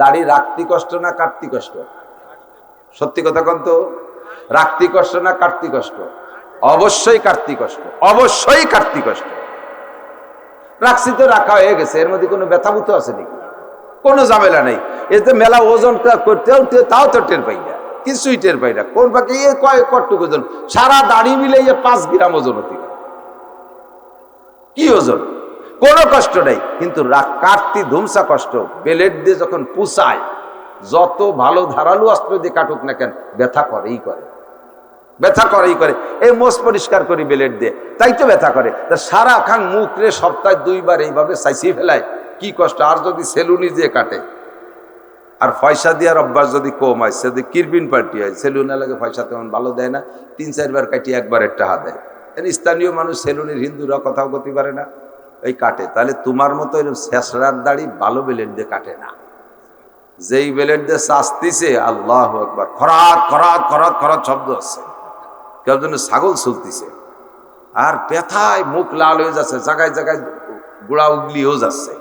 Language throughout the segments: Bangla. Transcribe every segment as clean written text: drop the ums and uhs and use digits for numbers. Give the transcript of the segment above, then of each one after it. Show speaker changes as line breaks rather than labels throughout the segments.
দাড়ি রাখতে কষ্ট না কাটতে কষ্ট? সত্যি কথা কোন তো, রাখতে কষ্ট না কাটতে কষ্ট? অবশ্যই কাটতে কষ্ট, অবশ্যই কাটতে কষ্ট। রাখছি তো রাখা হয়ে গেছে, এর মধ্যে কোনো ব্যথা বুথ আছে নাকি? কোনো ঝামেলা নেই। এতে মেলা ওজন করতেও তাও তো টের পাই না, কিছুই টের পাই না। কোন পাখি কতটুকু ওজন? সারা দাড়ি মিলে 5 গ্রাম ওজন হতে পারে। কি ওজন? কোনো কষ্ট নেই। কিন্তু কাটতি ধুমসা কষ্ট। বেলেট দিয়ে যখন পুষায়, যত ভালো ধারালো অস্ত্র দিয়ে কাটুক না কেন, ব্যথা করেই করে, ব্যথা করেই করে। এই মোষ পরিষ্কার করি বেলেট দিয়ে, তাই তো ব্যথা করে। তা সারা খান মুখ রে সপ্তাহে 2 বার এইভাবে চাইছি ফেলায়, কি কষ্ট। আর যদি সেলুনি দিয়ে কাটে, আর পয়সা দেওয়ার অভ্যাস যদি কম হয়, যদি কিরবিন পাল্টি হয়, সেলুনে লাগে পয়সা তেমন ভালো দেয় না, 3-4 বার কাটি একবারের টাকা দেয়। স্থানীয় মানুষ সেলুনের হিন্দুরা কথাও করতে পারে না, এই কাটে। তাহলে তোমার মতো এরকম শেষরার দাড়ি ভালো বেলেট দিয়ে কাটে না। যেই বেলেট দিয়ে শাস্তিছে, আল্লাহ একবার খরাত খরাত খরাত খরাত শব্দ আছে, কেউ যেন ছাগল চলতিছে। আর ব্যথায় মুখ লাল হয়ে যাচ্ছে, জায়গায় জায়গায় গোড়া উগলি হয়ে যাচ্ছে।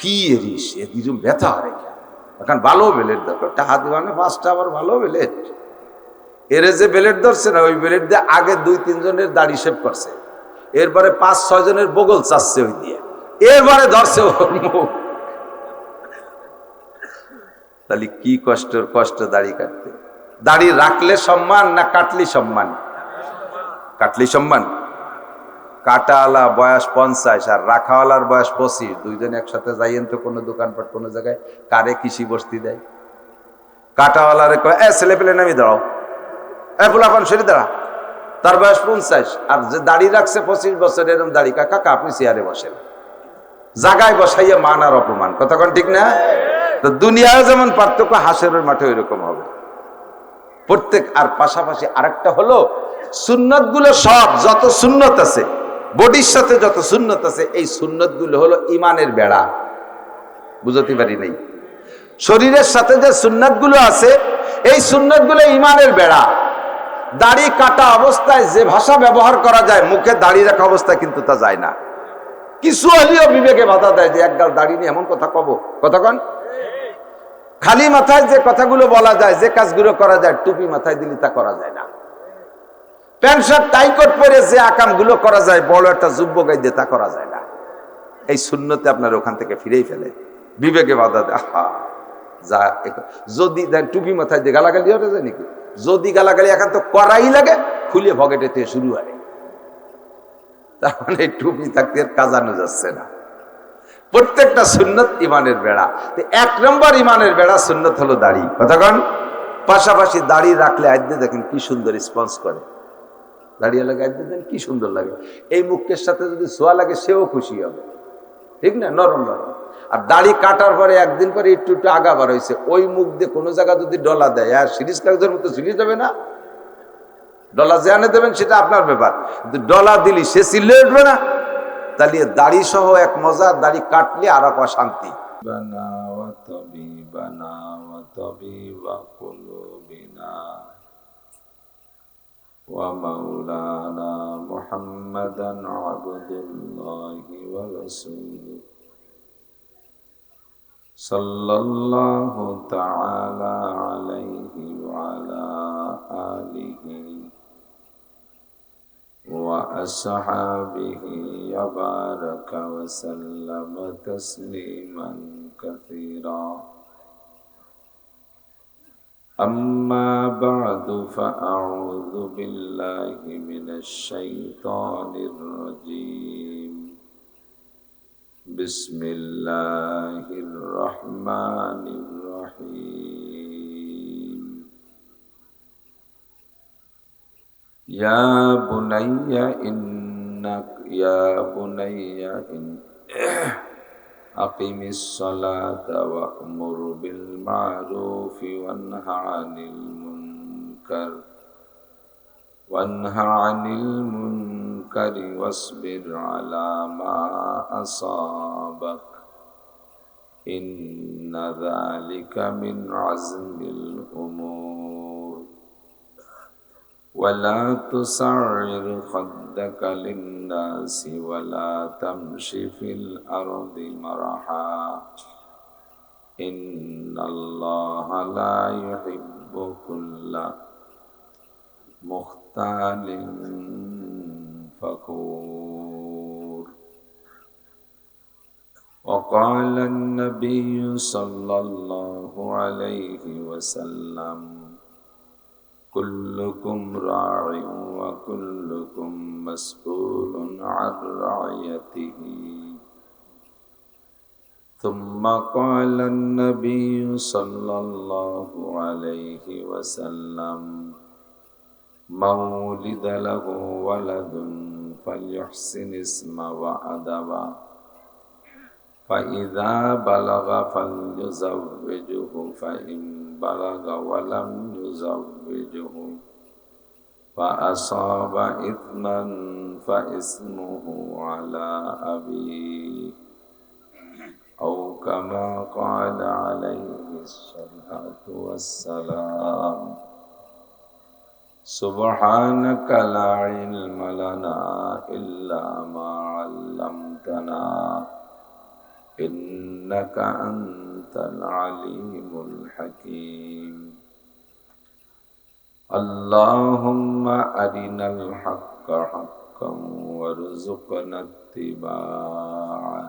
কি এরিস এরকম ব্যথা হয়? এখন ভালো বেলেট দরকার, টাকা দিবানে 5টা আবার ভালো বেলেট। এরে যে বেলেট ধরছে না, ওই বেলেট দিয়ে আগে 2-3 জনের দাড়ি শেভ করছে, এরপরে 5-6 জনের বগল চাচ্ছে ওই দিয়ে, এরপরে ধরছে ওর মুখ। তাহলে কি কষ্ট দাড়ি কাটতে। দাড়ি রাখলে সম্মান না কাটলি সম্মান? কাটলি সম্মান। কাটাওয়ালা বয়স 50 আর রাখাওয়ালার বয়স 25, দুইজন একসাথে যাইয়েন তো কোনো দোকানপাট কোনো জায়গায়, কারে কৃষি বস্তি দেয়। কাটাওয়ালারে কয়, ছেলে পেলে নামি দাঁড়াও, পোলাপান সরি দাঁড়া। তার বয়স 50, আর যে দাড়ি রাখছে 25 বছর, এরকম দাড়ি, কাকা আপনি চেয়ারে বসেন। জায়গায় বসাইয়া মান আর অপমান, কথা কোন ঠিক না? তো দুনিয়ায় যেমন পার্থক্য, হাসরের মাঠে ওইরকম হবে প্রত্যেক। আর পাশাপাশি আরেকটা হলো, সুন্নত গুলো সব যত সুন্নত আছে, বডির সাথে যত সুন্নত আছে, এই সুন্নত গুলো হলো ইমানের বেড়া। বুঝতে পারি নাই? শরীরের সাথে যে সুন্নত গুলো আছে, এই সুন্নত গুলো ইমানের বেড়া। দাড়ি কাটা অবস্থায় যে ভাষা ব্যবহার করা যায়, মুখে দাড়ি রাখা অবস্থায় কিন্তু তা যায় না। কিছু হলেও বিবেকে বাধা দেয় যে একগাল দাড়ি নিয়ে এমন কথা কব, কথা কন। খালি মাথায় যে কথাগুলো বলা যায়, যে কাজগুলো করা যায়, টুপি মাথায় দিলে তা করা যায় না। প্যান্ট শার্ট টাই কোট পরে যে আকামগুলো করা যায়, বড় একটা যুব্য গাই দিয়ে তা করা যায় না। এই শূন্যতে আপনার ওখান থেকে ফিরেই ফেলে, বিবেকে বাধা দেয়। যা যদি দেন টুপি মাথায় দিয়ে গালাগালি হতে যায় নাকি? যদি গালাগালি একান্ত করাই লাগে, খুলে পকেটে থেকে শুরু হয়। তার মানে টুপি থাকতে আর কাজানো যাচ্ছে না। প্রত্যেকটা সুন্নত ইমানের বেড়া। 1 নম্বর ইমানের বেড়া সুন্নত হলো দাড়ি, কথা কন। পাশাপাশি দাড়ি রাখলে আইতে দেখেন কি সুন্দর রেসপন্স করে। দাঁড়িয়ে লাগে আইতে দেন কি সুন্দর লাগে। এই মুখের সাথে যদি ছোঁয়া লাগে, সেও খুশি হবে, ঠিক না? নরম নরম। আর দাড়ি কাটার পরে একদিন পরে একটু একটু আগা বার হয়েছে, ওই মুখ দিয়ে কোনো জায়গা যদি ডলা দেয়, আর সিরিজ কাগজের মতো সিরিজ যাবে না। ডলা যে আনে দেবেন সেটা আপনার ব্যাপার, কিন্তু ডলা দিলি সে চিল্লে উঠবে না। তাহলে দাড়ি সহ এক মজা, দাড়ি কাটলে আর এক অশান্তি। ومولانا محمدا عبد الله ورسوله صلى الله تعالى عليه وعلى آله وأصحابه وبارك وسلم تسليما كثيرا. أما بعد فأعوذ بالله من الشيطان الرجيم. بسم الله الرحمن الرحيم. يا بني أقم الصلاة وأمر بالمعروف وانه عن المنكر واصبر على ما أصابك إن ذلك من عزم الأمور. ولا تصعر خدك للناس ولا تمش في الأرض مرحا ইন্নাল্লাহা লা ইউহিব্বু কুল্লা মুখতালিন ফখুর। وقال النبي صلى الله عليه وسلم كلكم راع وكلكم مسؤول عن رعيته. ثم قال النبي صلى الله عليه وسلم من ولد له ولد فليحسن اسمه وأدبه فإذا بلغ فليزوجه فإن بلغ ولم يزوجه فأصاب إثما فإثمه على أبيه أو كما قال عليه الصلاة والسلام. سبحانك لا علم لنا إلا ما علمتنا إنك أنت العليم الحكيم. اللهم أرنا الحق حقا وارزقنا اتباعه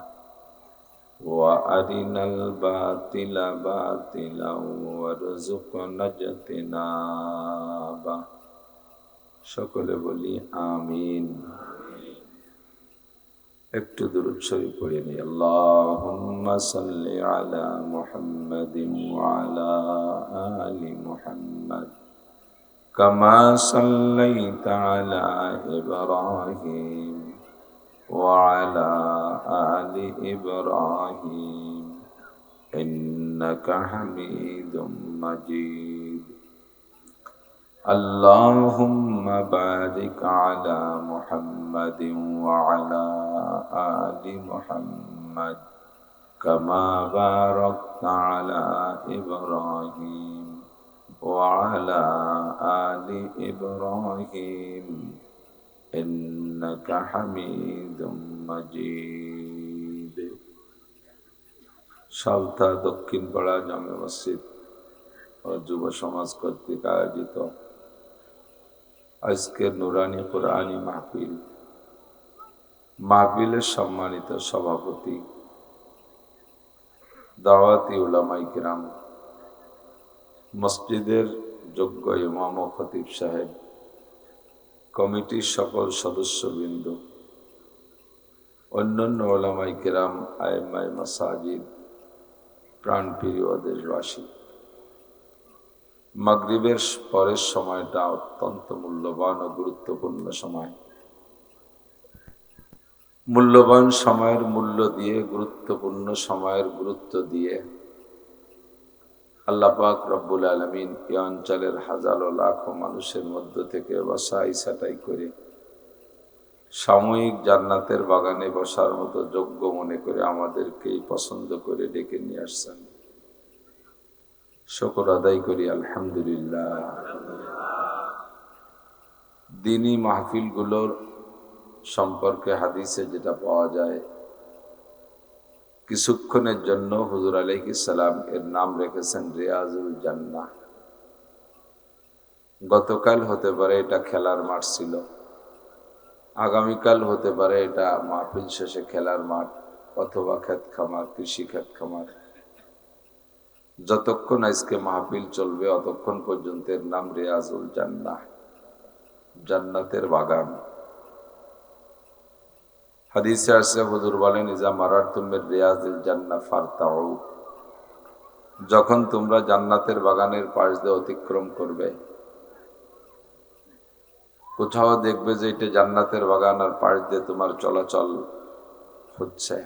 وأرنا الباطل باطلا وارزقنا اجتنابه. সকলে বলি আমিন। একটু দুরূদ শরীফ পড়ে নিই। আল্লাহুম্মা সাল্লি আলা মুহাম্মাদিন ওয়া আলা আলি মুহাম্মাদ কামা সাল্লাইতা আলা ইব্রাহিম ওয়া আলা আলি ইব্রাহিম ইন্নাকা হামিদুম মাজিদ। اللهم بارك على محمد وعلى آل محمد كما باركت على إبراهيم وعلى آل إبراهيم إنك حميد مجيد. সালতা দক্ষিণ পাড়া জামে মসজিদ ও যুব সমাজ কর্তৃক আয়োজিত আজকের নুরানি কোরআনী মাহফিলের সম্মানিত সভাপতি দাওয়াতি উলামায়ে কিরাম, মসজিদের যোগ্য ইমাম ও খতিব সাহেব, কমিটির সকল সদস্যবৃন্দ, অন্যান্য উলামায়ে কিরাম, আইম্মায়ে মাসাজিদ, প্রাণপ্রিয় দেশবাসী, মাগরিবের পরের সময়টা অত্যন্ত মূল্যবান ও গুরুত্বপূর্ণ সময়। মূল্যবান সময়ের মূল্য দিয়ে, গুরুত্বপূর্ণ সময়ের গুরুত্ব দিয়ে আল্লাহ পাক রব্বুল আলামিন এই অঞ্চলের হাজারো লাখো মানুষের মধ্য থেকে বাছাই ছাঁটাই করে সাময়িক জান্নাতের বাগানে বসার মতো যোগ্য মনে করে আমাদেরকেই পছন্দ করে ডেকে নিয়ে আসছেন। শুকর আদায় করি আলহামদুলিল্লাহ। দ্বীনি মাহফিলগুলোর সম্পর্কে হাদিসে যেটা পাওয়া যায়, কিছুক্ষণের জন্য হুজুর আলাইহিস সালাম এর নাম রেখেছেন রিয়াজুল জান্নাহ। গতকাল হতে পারে এটা খেলার মাঠ ছিল, আগামীকাল হতে পারে এটা মাহফিল শেষে খেলার মাঠ অথবা ক্ষেত খামার, কৃষি ক্ষেত খামার। যতক্ষণ আজকে মাহফিল চলবে অতক্ষণ পর্যন্ত এর নাম রিয়াজুল জান্নাহ, জান্নাতের বাগান। হাদিসে আছে হুজুর বলেন, ইজা মারারতুম বির রিয়াজিল জান্নাহ ফারতাউ, যখন তোমরা জান্নাতের বাগানের পাশ দিয়ে অতিক্রম করবে, কোথাও দেখবে যে এটা জান্নাতের বাগান আর পাশ দিয়ে তোমার চলাচল হচ্ছে,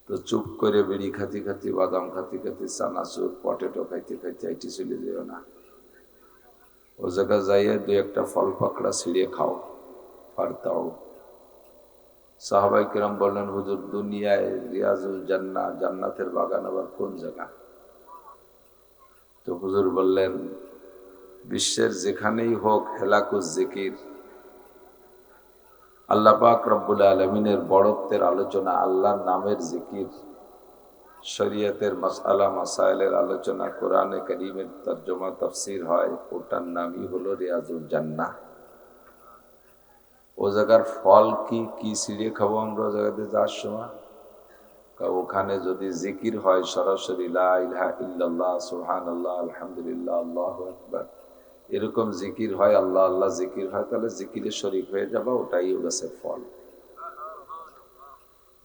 তো চুপ করে বিড়ি খাতি খাতি, বাদাম খাতি খাতি, চানাচুর, পটেটো খাইতে খাইতে আইটি চলে যেও না। ও জায়গা যাইয়ে দুই একটা ফল পাকড়া ছিঁড়িয়ে খাও, ফারতাও। সাহাবাই কিরাম বললেন, হুজুর দুনিয়ায় রিয়াজুল জান্নাহ, জান্নাতের বাগান আবার কোন জায়গা? তো হুজুর বললেন, বিশ্বের যেখানেই হোক হেলাকুজ জিকির, আল্লাহ পাক রব্বুল আলামিনের বড়ত্বের আলোচনা, আল্লাহর নামের জিকির, শরীয়তের মাসআলা মাসাইলের আলোচনা, কোরআনে কারীমের তরজমা তাফসীর হয়, ওটার নামই হলো রিয়াজুল জান্নাহ। ও জায়গার ফল কি কি ছিঁড়ে খাবো আমরা ও জায়গাতে যাওয়ার সময়? ওখানে যদি জিকির হয় সরাসরি লা ইলাহা ইল্লাল্লাহ সুবহানাল্লাহ আলহামদুলিল্লাহ আল্লাহু আকবার, এরকম জিকির হয়, আল্লাহ আল্লাহ জিকির হয়, তাহলে জিকিরে শরীক হয়ে যাবা, ওটাই ও গাছের ফল।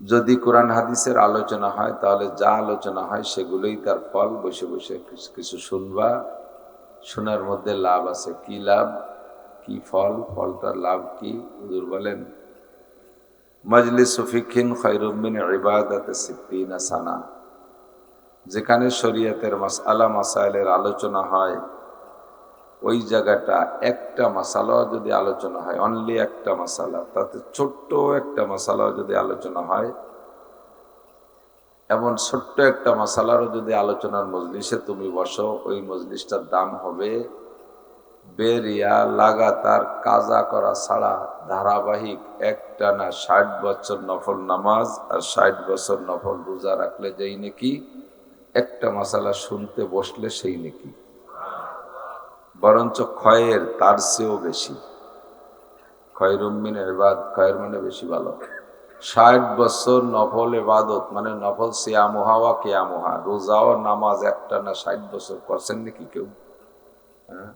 যদি কোরআন হাদিসের আলোচনা হয় তাহলে যা আলোচনা হয় সেগুলোই তার ফল। বসে বসে কিছু শুনবা, শোনার মধ্যে লাভ আছে। কি লাভ, কি ফল? ফলটার লাভ কি? হুজুর বলেন মাজলিসু ফিকহিন খায়রুম মিন ইবাদাতি সিত্তিনা সানা। যেখানে শরীয়তের মাসআলা মাসাইলের আলোচনা হয়, ওই জায়গাটা একটা মাসালাও যদি আলোচনা হয়, অনলি একটা মাসালা, তাতে ছোট্ট একটা মাসালাও যদি আলোচনা হয়, এমন ছোট্ট একটা মাসালারও যদি আলোচনার মজলিসে তুমি বসো, ওই মজলিসটার দাম হবে বেরিয়া লাগাতার কাজা করা ছাড়া ধারাবাহিক একটানা 60 বছর নফল নামাজ আর 60 বছর নফল রোজা রাখলে যেই নাকি, একটা মাসালা শুনতে বসলে সেই নাকি, বরঞ্চ ক্ষয়ের তার চেয়েও বেশি। খয়রুম মিন ইবাদ, খয়ের মানে বেশি ভালো। 60 বছর নফল ইবাদত মানে নফল সিয়ামুহা ওয়া কিয়ামুহা, রোজা ও নামাজ একটানা 60 বছর করছেন নাকি কেউ? হ্যাঁ,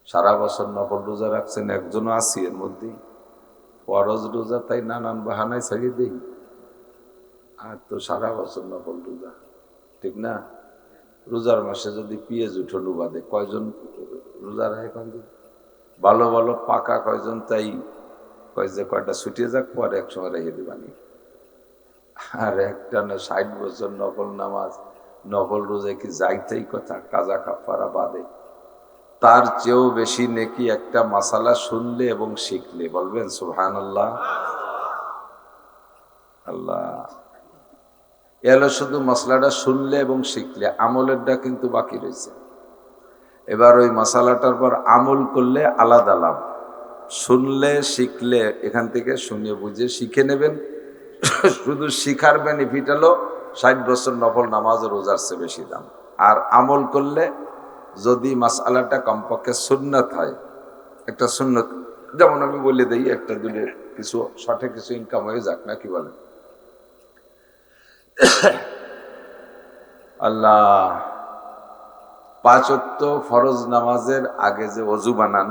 সারা বছর নফল রোজা রাখছেন একজনও আছি এর মধ্যে? ফরজ রোজা তাই নানান বাহানায় ছাড়িয়ে দিই, আর তো সারা বছর নফল রোজা, ঠিক না? রোজার মাসে যদি পিঁয়াজ উঠোনু বাদে কয়জন রোজা রাখে? ভালো ভালো পাকা কয়জন, তাই কয় যে কয়টা ছুটিয়ে যাক, পরে একসময় রেখে দিবানি। আর একটানা 60 বছর নফল নামাজ নফল রোজা কি যাইতেই কথা, কাজা কাফারা বাদে। তার চেয়েও বেশি নেকি একটা মাসালা শুনলে এবং শিখলে। বলবেন সুবহানাল্লাহ। আল্লাহ, এলো শুধু মশলাটা শুনলে এবং শিখলে, আমলেরটা কিন্তু বাকি রয়েছে। এবার ওই মশালাটার পর আমল করলে আলাদা লাভ। শুনলে শিখলে এখান থেকে শুনে বুঝে শিখে নেবেন। শুধু শিখার বেনিফিট হলো 60 বছর নফল নামাজ ও রোজার চেয়ে বেশি দাম। আর আমল করলে যদি মাসআলাটা কমপক্ষে সুন্নত হয়, একটা সুন্নত, যেমন আমি বলে দিই, একটা দুলে কিছু শর্টে কিছু ইনকাম হয়ে যাক না, কি বলেন? আল্লাহ, 5 ওয়াক্ত ফরজ নামাজের আগে যে অজু বানান,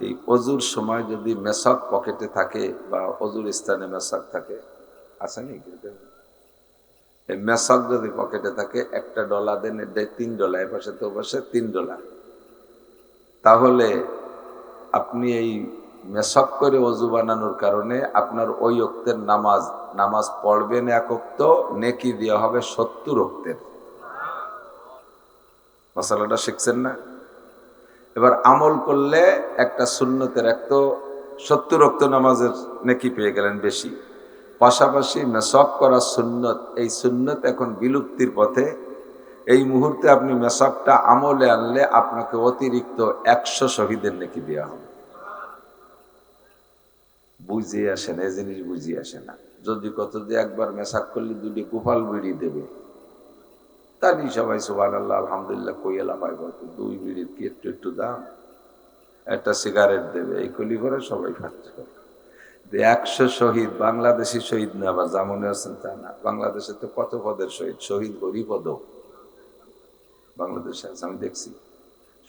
এই অজুর সময় যদি মেসক পকেটে থাকে বা অজুর স্থানে মেসক থাকে, আছে নি? এই মেসক যদি পকেটে থাকে, $1 দেন, $3, এর পাশে তো পাশে $3, তাহলে আপনি এই মেসক করে অজু বানানোর কারণে আপনার ওই ওক্তের নামাজ পড়বেন 1 ওক্ত, নেকি দেওয়া হবে 70 ওক্তের। মশালাটা শিখছেন না? এবার আমল করলে একটা সুন্নতের 70 ওয়াক্ত নামাজের নেকি পেয়ে গেলেন বেশি। পাশাপাশি মেসক করা সুন্নত, এই সুন্নত এখন বিলুপ্তির পথে। এই মুহূর্তে আপনি মেসকটা আমলে আনলে আপনাকে অতিরিক্ত 100 শহীদের নেকি দেওয়া হবে। বুঝিয়ে আসে না, এই জিনিস বুঝিয়ে আসে না। যদি কত যে একবার মেসাক করলে 2টি গোপাল বিড়ি দেবে, তাহলে সবাই সুবহানাল্লাহ আলহামদুলিল্লাহ কইলা পাই, 2 বিড়ির কি একটু দাম, একটা সিগারেট দেবে, এই কলি করে সবাই খাচ্ছে। 100 শহীদ, বাংলাদেশি শহীদ না, আবার জামনে আছেন তা না। বাংলাদেশে তো কত পদের শহীদ, শহীদ হরিপদ বাংলাদেশে আছে, আমি দেখছি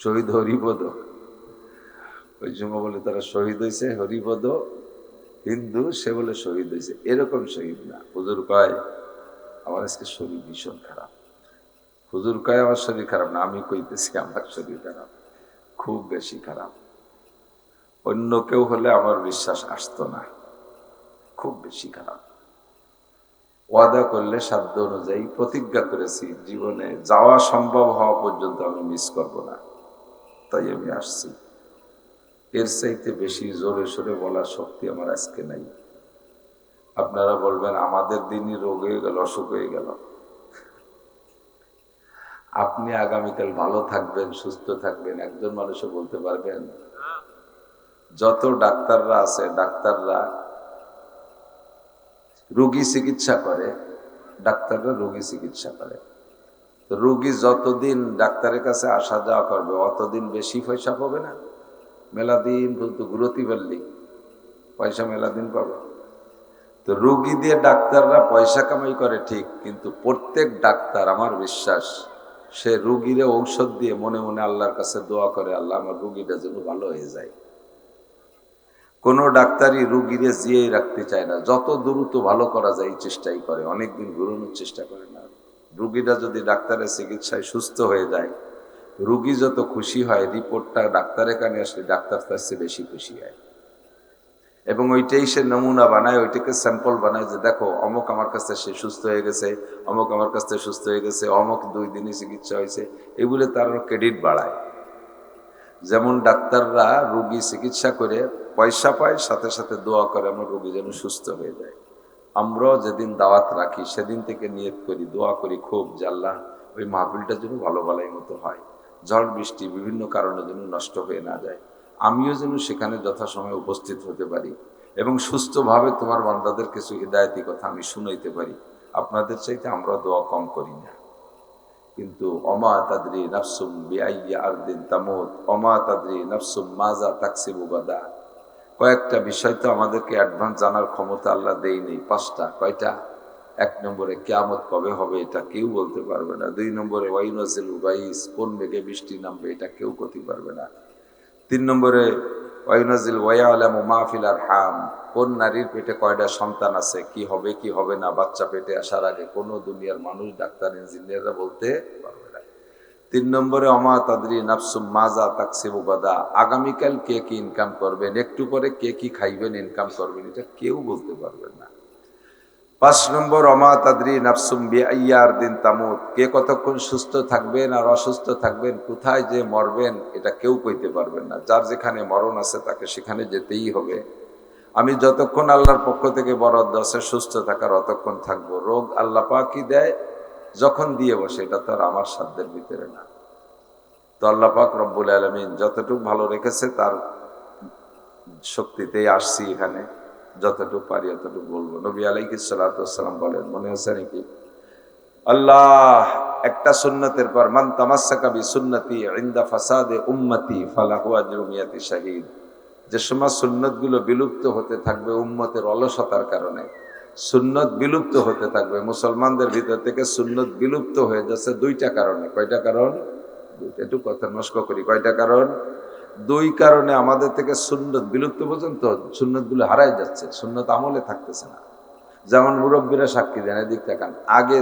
শহীদ হরিপদ। ওই সময় বলে তারা শহীদ হয়েছে হরিপদ হিন্দু, সে বলে শহীদ হয়েছে, এরকম শহীদ না। হুজুর কয় আমার আজকে শরীর ভীষণ খারাপ। হুজুর কয় আমার শরীর খারাপ না, আমি কইতেছি আমার শরীর খারাপ, খুব বেশি খারাপ। অন্য কেউ হলে আমার বিশ্বাস আসতো না, খুব বেশি খারাপ। ওয়াদা করলে সাধ্য অনুযায়ী প্রতিজ্ঞা করেছি জীবনে যাওয়া সম্ভব হওয়া পর্যন্ত আমি মিস করব না, তাই আমি আসছি। এর চাইতে বেশি জোরে সোরে বলার শক্তি আমার আজকে নাই। আপনারা বলবেন আমাদের দিনই রোগ হয়ে গেল, অসুখ হয়ে গেল। আপনি আগামীকাল ভালো থাকবেন, সুস্থ থাকবেন, একজন মানুষও বলতে পারবেন? যত ডাক্তাররা আছে, ডাক্তাররা রোগী চিকিৎসা করে, ডাক্তাররা রোগী চিকিৎসা করে। তো রোগী যতদিন ডাক্তারের কাছে আসা যাওয়া করবে অতদিন বেশি পয়সা পাবে না? মেলাদিন বলতো ঘুরতি পারলি পয়সা মেলাদিন পাবে। তো রোগী দিয়ে ডাক্তাররা পয়সা কামাই করে ঠিক, কিন্তু প্রত্যেক ডাক্তার আমার বিশ্বাস সে রোগীরে ঔষধ দিয়ে মনে মনে আল্লাহর কাছে দোয়া করে, আল্লাহ আমার রোগীটা যেন ভালো হয়ে যায়। কোনো ডাক্তারই রোগীরে জিয়েই রাখতে চায় না, যত দ্রুত ভালো করা যায় এই চেষ্টাই করে, অনেকদিন ঘুরানোর চেষ্টা করে না। রোগীরা যদি ডাক্তারের চিকিৎসায় সুস্থ হয়ে যায়, রোগী যত খুশি হয়, রিপোর্টটা ডাক্তারের কানে আসলে ডাক্তার তার চেয়ে বেশি খুশি হয়, এবং ওইটাই সে নমুনা বানায়, ওইটাকে স্যাম্পল বানায় যে দেখো অমুক আমার কাছে সে সুস্থ হয়ে গেছে, অমুক আমার কাছ থেকে সুস্থ হয়ে গেছে, অমুক 2 দিনই চিকিৎসা হয়েছে, এগুলো তার ক্রেডিট বাড়ায়। যেমন ডাক্তাররা রোগী চিকিৎসা করে পয়সা পায়, সাথে সাথে দোয়া করে আমার রোগী যেন সুস্থ হয়ে যায়। আমরাও যেদিন দাওয়াত রাখি সেদিন থেকে নিয়ত করি, দোয়া করি খুব, যে আল্লাহ ওই মাহফিলটা যেন ভালো ভালোই মতো হয়, ঝড় বৃষ্টি বিভিন্ন কারণে যেন নষ্ট হয়ে না যায়, আমিও যেন সেখানে যথাসময়ে উপস্থিত হতে পারি এবং সুস্থভাবে তোমার বান্দাদের কিছু হিদায়তি কথা আমি শুনাইতে পারি। আপনাদের চাইতে আমরা দোয়া কম করি না, কিন্তু অমা তাদরি নাফসুম বিআইয়ি আরদিন তামুত অমা তাদরি নাফসুম মাজা তাকসিবু গাদা। কয়েকটা বিষয় তো আমাদেরকে অ্যাডভান্স জানার ক্ষমতা আল্লাহ দেয়নি। 5টা। কয়টা? 1 নম্বরে কিয়ামত কবে হবে এটা কেউ বলতে পারবে না। 2 নম্বরে ওয়াইনাজিলুল গাইস, কোন মেঘে বৃষ্টি নামবে এটা কেউ করতে পারবে না। 3 নম্বরে ওয়াইনাজিল ওয়ায়ালামু মা ফিল আরহাম, কোন নারীর পেটে কয়টা সন্তান আছে, কি হবে কি হবে না বাচ্চা পেটে আসার আগে কোনো দুনিয়ার মানুষ, ডাক্তার, ইঞ্জিনিয়াররা বলতে পারবে না। 3 নম্বরে অমা তাদরি নাফসুম মাজা তাকসিবু গাদা, আগামীকাল কে কি ইনকাম করবেন, একটু পরে কে কি খাইবেন ইনকাম করবেন এটা কেউ বলতে পারবেন না। 5 নম্বর অমা তাদরি নাফসুম বিআইয়ি আরদিন তামুত, কে কতক্ষণ সুস্থ থাকবেন আর অসুস্থ থাকবেন, কোথায় যে মরবেন এটা কেউ কইতে পারবেন না। যার যেখানে মরণ আছে তাকে সেখানে যেতেই হবে। আমি যতক্ষণ আল্লাহর পক্ষ থেকে বরাদ্দ আছে সুস্থ থাকার অতক্ষণ থাকবো। রোগ আল্লাহ পাকই দেয়, যখন দিয়ে বসে এটা তো আর আমার সাধ্যের ভিতরে না। তো আল্লাহ পাক রব্বুল আলামিন যতটুকু ভালো রেখেছে তার শক্তিতেই আসছি এখানে, যতটুকু পারি অতটুকু বলবো। নবী আলাইহিস সালাতু ওয়াস সালাম বলেন, মনে আছে নাকি, আল্লাহ একটা সুন্নতের পর মান তামাসসাকা বিসুন্নতি ইনদা ফাসাদে উম্মতি ফালাহু আজরু মিয়াতি শাহীদ, যে সময় সুন্নতগুলো বিলুপ্ত হতে থাকবে উম্মতের অলসতার কারণে, সুন্নত বিলুপ্ত হতে থাকবে, মুসলমানদের ভিতর থেকে সুন্নত বিলুপ্ত হয়ে যাচ্ছে 2টা কারণে। কয়টা কারণ? 2টা। একটু কথা নষ্ট করি, কয়টা কারণ? 2 কারণে আমাদের থেকে সুন্নত বিলুপ্ত পর্যন্ত সুন্নতগুলো হারাই যাচ্ছে, সুন্নত আমলে থাকতেছে না। যেমন মুরব্বীরা সাক্ষী দেন, এদিক তাকান, আগে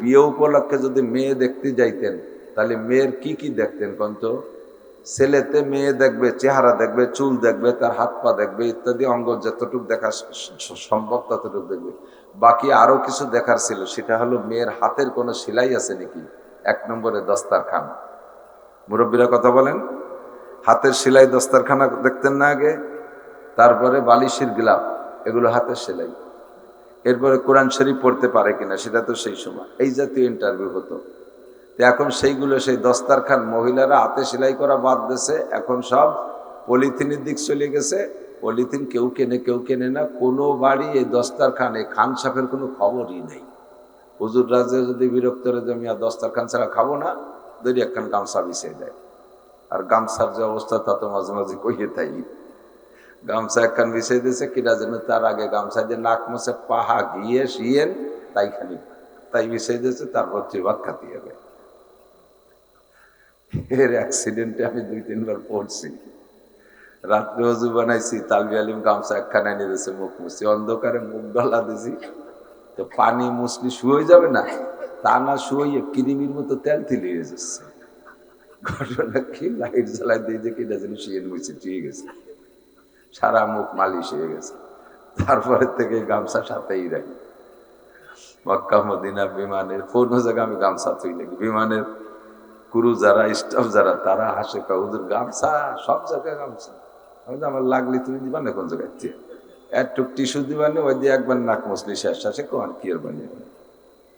বিয়ে উপলক্ষে যদি মেয়ে দেখতে যাইতেন তাহলে মেয়ের কি কি দেখতেন কন্ত? ছেলেতে মেয়ে দেখবে, চেহারা দেখবে, চুল দেখবে, তার হাত পা দেখবে ইত্যাদি অঙ্গ যতটুকু দেখা সম্ভব ততটুকু দেখবে। বাকি আরো কিছু দেখার ছিল, সেটা হলো মেয়ের হাতের কোনো সেলাই আছে নাকি। 1 নম্বরে দস্তারখান, মুরব্বীরা কথা বলেন, হাতের সেলাই দস্তারখানা দেখতেন না আগে। তারপরে বালিশের গিলাপ, এগুলো হাতের সেলাই। এরপরে কোরআন শরীফ পড়তে পারে কিনা, সেটা তো সেই সময় এই জাতীয় ইন্টারভিউ হতো। এখন সেইগুলো, সেই দস্তারখান মহিলারা হাতে সেলাই করা বাদ দিয়েছে, এখন সব পলিথিনের দিক চলে গেছে। পলিথিন কেউ কেনে কেউ কেনে না, কোনো বাড়ি এই দস্তারখান, এই খান সাপের কোনো খবরই নেই। হুজুর রাজে যদি বিরক্ত রে জমিয়া দস্তারখান ছাড়া খাবো না, যদি একখান গামছা বিছিয়ে দেয়। আর গামছার যে অবস্থা তা তো মাঝে মাঝে কইয়ে তাই, গামছা একখান বিছিয়ে দিয়েছে কিনা যেন, তার আগে গামছা যে নাক মুছে পাহা গিয়ে শিয়েন তাই খালি তাই বিছিয়ে দিয়েছে, তারপর তুই ভাত খাতে হবে। এর অ্যাক্সিডেন্টে আমি 2-3 বার পড়ছি। রাত্রে অজু বানাইছি, তালবি আলিম গামছা একখানা এনে দিয়েছে, মুখ মুছছি, অন্ধকারে মুখ ডলা দিছি, তো পানি মুছলি শুয়ে যাবে না, তা না শুয়ে কিরিমির মতো তেল তিলে যাচ্ছে। ঘটনা কি, লাইট জ্বালাই দিয়ে যে কিনা যেন শিয়ে মুছে ঠিক গেছে, সারা মুখ মালিশ হয়ে গেছে। তারপরে থেকে গামছা সাথেই রাখি। মক্কা মদিনা বিমানের কোন জায়গায় আমি গামছা তুই নাকি, বিমানের ক্রু যারা, স্টাফ যারা, তারা হাসে, হুজুর গামছা সব জায়গায় গামছা। আমি আমার লাগলে তুমি দিবা না, কোন জায়গায় একটু টিস্যু দিবা না, ওই দিয়ে একবার নাক মুসলি শেষ আসে, কোন কি আর বানিয়ে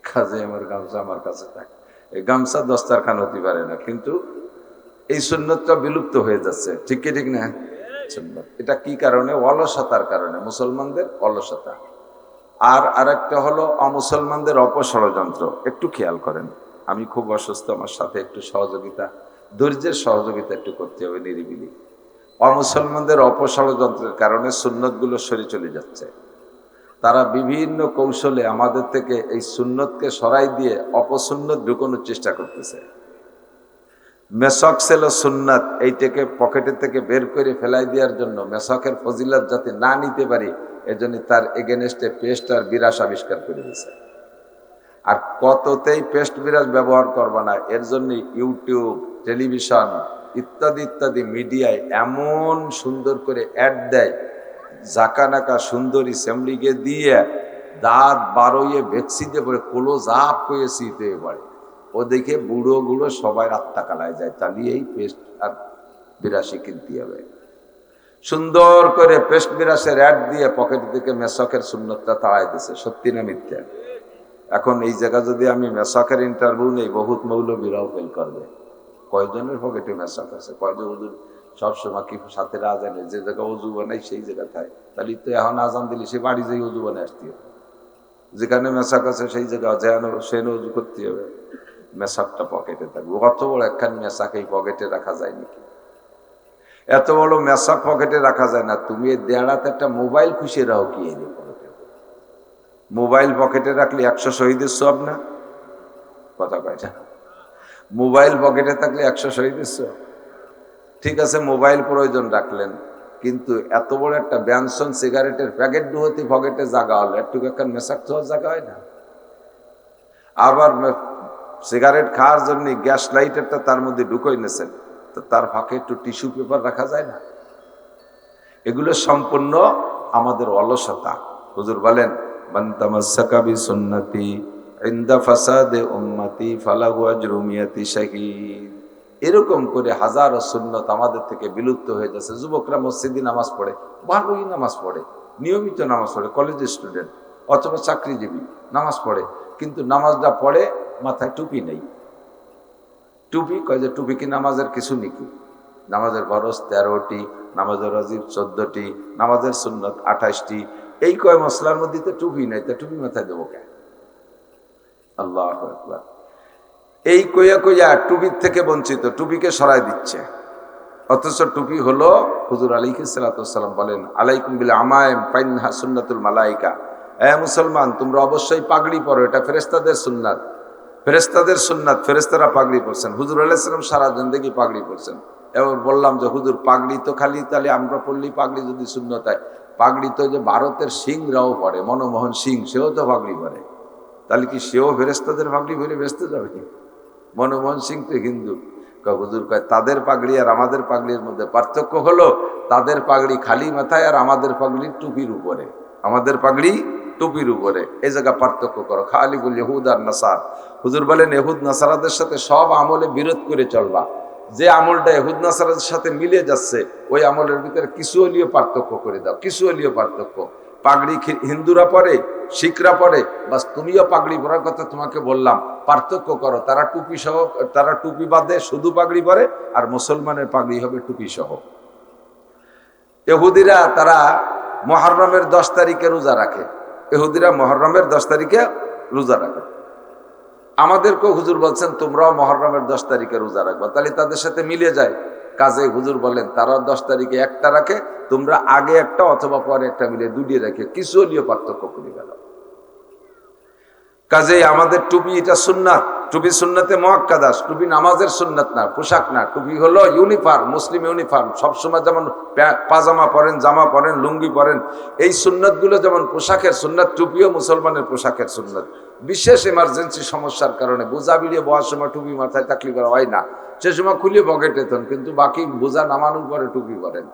কাজে আমার গামছা আমার কাছে থাকে। এই গামছা দস্তারখান হতে পারে না, কিন্তু এই সুন্নতটা বিলুপ্ত হয়ে যাচ্ছে। ঠিক কি ঠিক না? সুন্নত এটা কি কারণে? অলসতার কারণে, মুসলমানদের অলসতা। আর আরেকটা হলো অমুসলমানদের অপষড়যন্ত্র। একটু খেয়াল করেন, আমি খুব অসুস্থ, আমার সাথে একটু সহযোগিতা, ধৈর্যের সহযোগিতা একটু করতে হবে নিরিবিলি। অমুসলমানদের অপষড়যন্ত্রের কারণে সুন্নতগুলো সরে চলে যাচ্ছে। তারা বিভিন্ন কৌশলে আমাদের থেকে এই সুন্নতকে সরাই দিয়ে অপসুন্নত ঢুকানোর চেষ্টা করতেছে। মেসক ছিল সুন্নাত, এইটাকে পকেটের থেকে বের করে ফেলাই দেওয়ার জন্য, মেসকের ফজিলত যাতে না নিতে পারি এজন্য তার এগেনস্টে পেস্ট আর বিরাস আবিষ্কার করে দিয়েছে। আর কততেই পেস্ট বিরাস ব্যবহার করবা না, এর জন্য ইউটিউব, টেলিভিশন ইত্যাদি ইত্যাদি মিডিয়ায় এমন সুন্দর করে অ্যাড দেয়, জাকানাকা সুন্দরী সেমলিকে দিয়ে দাঁত বারোইয়ে ভেক্সি দিয়ে পড়ে কোলো জাপ করে শীতে পারে, ও দেখে বুড়ো গুলো সবাই রাত্তা কালায় যায়, তাহলে এই পেস্ট আর বিরাশি কিনতে হবে। সুন্দর করে পেস্ট বিরাসের অ্যাড দিয়ে পকেট থেকে মেসকের সুন্নতটা তাড়াই দিছে। সত্যি না মিথ্যা? এখন এই জায়গা যদি আমি মেসকের ইন্টারভিউ নেই, বহুত মৌলবীরাও ফেল করবে। কয়জনের পকেটে মেসক আছে? কয়জন হুজুর সবসময় কি সাথে আজানে যে জায়গা উজু বানাই সেই জায়গা থাকে, তাহলে তো এখন আজান দিলে সে বাড়ি যেয়ে উজু বানায় আসতে হবে। যেখানে মেসাক আছে সেই জায়গা যেখানে সে উজু করতে হবে, মেসাকটা পকেটে থাকবে। অত বড় একখান মেসাক এই পকেটে রাখা যায় নাকি? এত বড় মেসাক পকেটে রাখা যায় না। তুমি এই দেড়াতে একটা মোবাইল খুশি রাখো কি এই পকেটে? মোবাইল পকেটে রাখলে 100 শহীদের সব না? কথা কয়টা? মোবাইল পকেটে থাকলে 100 শহীদের সব। ঠিক আছে, মোবাইল প্রয়োজন রাখলেন, কিন্তু এত বড় একটা ব্যানসন সিগারেটের প্যাকেট ডুহতি পকেটে জায়গা হলো, একটু একখান মেসাক তো জায়গা হয় না। আবার সিগারেট খাওয়ার জন্য গ্যাস লাইটারটা তার মধ্যে ঢুকোই নেছেন, তো তার ফাঁকে একটু টিস্যু পেপার রাখা যায় না? এগুলো সম্পূর্ণ আমাদের অলসতা। হুজুর বলেন, মান তামাসসাকা বিসুন্নতি ইনদা ফাসাদে উম্মতি ফালাহু আজরু মিয়াতি শাহীদ। এরকম করে হাজারো সুন্নত আমাদের থেকে বিলুপ্ত হয়ে যাচ্ছে। যুবকরা মসজিদে নামাজ পড়ে, ভালোই নামাজ পড়ে, নিয়মিত নামাজ পড়ে, কলেজ স্টুডেন্ট অথবা চাকরিজীবী নামাজ পড়ে, কিন্তু নামাজটা পড়ে মাথায় টুপি নেই। টুপি কয় যে টুপি কি নামাজের কিছু নাকি? নামাজের ফরজ 13টি, নামাজের ওয়াজিব 14টি, নামাজের সুন্নত 28টি, এই কয় মশলার মধ্যে তো টুপি নাই, তা টুপি মাথায় দেবো কেন? আল্লাহু আকবার। এই কইয়া কইয়া টুপির থেকে বঞ্চিত, টুপিকে সরাই দিচ্ছে। অথচ টুপি হলো, হুজুর আলাইহিস সালাতু ওয়াস সালাম বলেন, আলাইকুম বিল আমাইম ফাইনহা সুন্নাতুল মালাইকা। এ মুসলমান, তোমরা অবশ্যই পাগড়ি পরো, এটা ফেরেশতাদের সুন্নাত। ফেরেশতাদের সুন্নাত, ফেরেশতারা পাগড়ি পরছেন। হুজুর আলাইহিস সালাম সারা জিন্দেগি পাগড়ি পরছেন। এবার বললাম যে হুজুর পাগড়ি তো খালি তাহলে আমরা পড়লেই পাগড়ি যদি সুন্নত হয়, পাগড়ি তো যে ভারতের সিংরাও পরে, মনমোহন সিং সেও তো পাগড়ি পরে, তাহলে কি সেও ফেরেশতাদের পাগড়ি পরে বেচতে যাবে? মনমোহন সিং তো হিন্দু। হুজুর কয় তাদের পাগড়ি আর আমাদের পাগড়ির মধ্যে পার্থক্য হলো, তাদের পাগড়ি খালি মাথায় আর আমাদের পাগড়ি টুপির উপরে। আমাদের পাগড়ি টুপির উপরে, এই জায়গা পার্থক্য করো। খালি বল ইহুদ আর নাসার। হুজুর বলেন ইহুদ নাসারাদের সাথে সব আমলে বিরোধ করে চলবা। যে আমলটা ইহুদ নাসারাদের সাথে মিলে যাচ্ছে, ওই আমলের ভিতরে কিছু হলেও পার্থক্য করে দাও, কিছু হলেও পার্থক্য। পাগড়ি হিন্দুরা পরে, শিখরা পরে, বাস তুমিও পাগড়ি পরার কথা তোমাকে বললাম, পার্থক্য করো। তারা টুপি সহ, তারা টুপি বাদে শুধু পাগড়ি পরে, আর মুসলমানের পাগড়ি হবে টুপি সহ। ইহুদিরা তারা মুহররমের 10 তারিখে রোজা রাখে, ইহুদিরা মুহররমের 10 তারিখে রোজা রাখে। আমাদেরকেও হুজুর বলছেন তোমরাও মুহররমের 10 তারিখে রোজা রাখবা, তাহলে তাদের সাথে মিলে যায়। কাজে হুজুর বলেন তারা 10 তারিখে একটা রাখে, তোমরা আগে একটা অথবা পরে একটা মিলে দুটিয়ে রাখে, কিছু হলেও পার্থক্য করে গেল। কাজেই আমাদের টুপি এটা সুন্নাত, টুপি সুন্নাতে মুআক্কাদা, টুপি নামাজের সুন্নাত না, পোশাক না। টুপি হলো ইউনিফর্ম, মুসলিম ইউনিফর্ম। সবসময় যেমন পাজামা পরেন, জামা পরেন, লুঙ্গি পরেন, এই সুন্নাতগুলো যেমন পোশাকের সুন্নাত, টুপিও মুসলমানের পোশাকের সুন্নাত। বিশেষ এমার্জেন্সি সমস্যার কারণে বোঝা বিলিয়ে বওয়ার সময় টুপি মাথায় থাকলে করা হয় না, সে সময় খুলে পকেটে থন, কিন্তু বাকি বোঝা নামানোর পরে টুপি পরেন।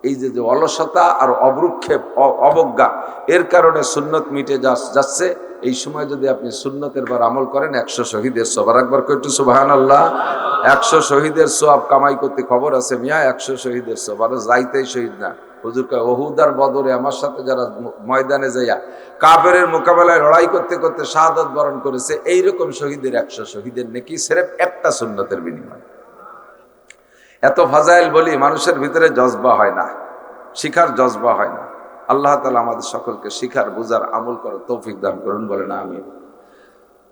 এই যে অলসতা আর অবরুক্ষেপ, অবজ্ঞা, এর কারণে সুন্নত মিটে যাচ্ছে। এই সময় যদি আপনি সুন্নতের বার আমল করেন, 100 শহীদের সবার একবার কইটু সুবহানাল্লাহ। 100 শহীদের সওয়াব কামাই করতে খবর আছে মিয়া, 100 শহীদের সওয়াব। আর যাইতেই শহীদ না, হুজুর কয় ওহুদ আর বদরে আমার সাথে যারা ময়দানে যাইয়া কাফেরের মোকাবেলায় লড়াই করতে করতে শাহাদাত বরণ করেছে, এইরকম শহীদের 100 শহীদের নেকি সির্ফ একটা সুন্নতের বিনিময়ে। এত ফাজাইল বলি মানুষের ভিতরে জজবা হয় না, শিখার জজবা হয় না। আল্লাহ তাআলা আমাদের সকলকে শিখার, বুঝার, আমল করার তৌফিক দান করুন, বলেন আমিন।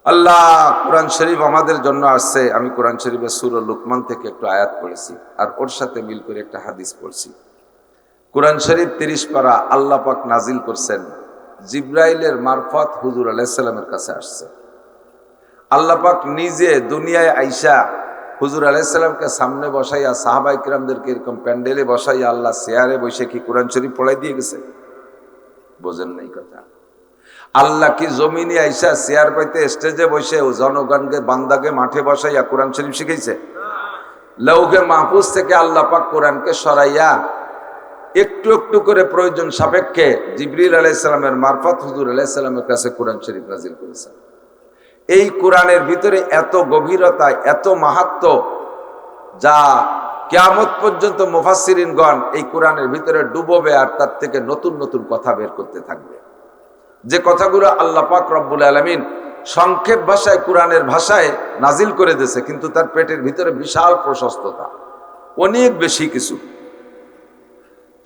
আল্লাহ, কোরআন শরীফ আমাদের জন্য আসছে। আমি কোরআন শরীফের সূরা লুকমান থেকে একটু আয়াত পড়েছি, আর ওর সাথে মিল করে একটা হাদিস পড়ছি। কোরআন শরীফ 30 পারা আল্লাহ পাক নাজিল করছেন, জিব্রাইলের মারফত হুজুর আলাইহিস সালামের কাছে আসছে। আল্লাহ পাক নিজে দুনিয়ায় আইসা হুজুর আলাইহিস সালামকে সামনে বসাইয়া, সাহাবায়ে কিরামদেরকে এরকম প্যান্ডেলে বসাইয়া আল্লাহ চেয়ারে বসে কি কোরআন শরীফ পড়াই দিয়ে গেছে? বোঝেন নাই কথা। আল্লাহ কি জমিনে আইসা চেয়ার পাইতে স্টেজে বসে ও জনগণকে, বান্দাকে মাঠে বসাইয়া কোরআন শরীফ শিখাইছে? লৌহে মাহফুজ থেকে আল্লাহ পাক কোরআনকে সরাইয়া একটু একটু করে প্রয়োজন সাপেক্ষে জিবরিল আলাইহিস সালামের মারফত হুজুর আলাইহিস সালামের কাছে কোরআন শরীফ নাজিল করেছেন। এই কোরআনের ভিতরে এত গভীরতা, এত মাহাত্ম্য, যা কিয়ামত পর্যন্ত মুফাসসিরিনগণ এই কোরআনের ভিতরে ডুববে আর তার থেকে নতুন নতুন কথা বের করতে থাকবে। যে কথাগুলো আল্লাহ পাক রব্বুল আলামিন সংক্ষেপ ভাষায়, কোরআনের ভাষায় নাজিল করে দিয়েছে, কিন্তু তার পেটের ভিতরে বিশাল প্রশস্ততা, অনেক বেশি কিছু।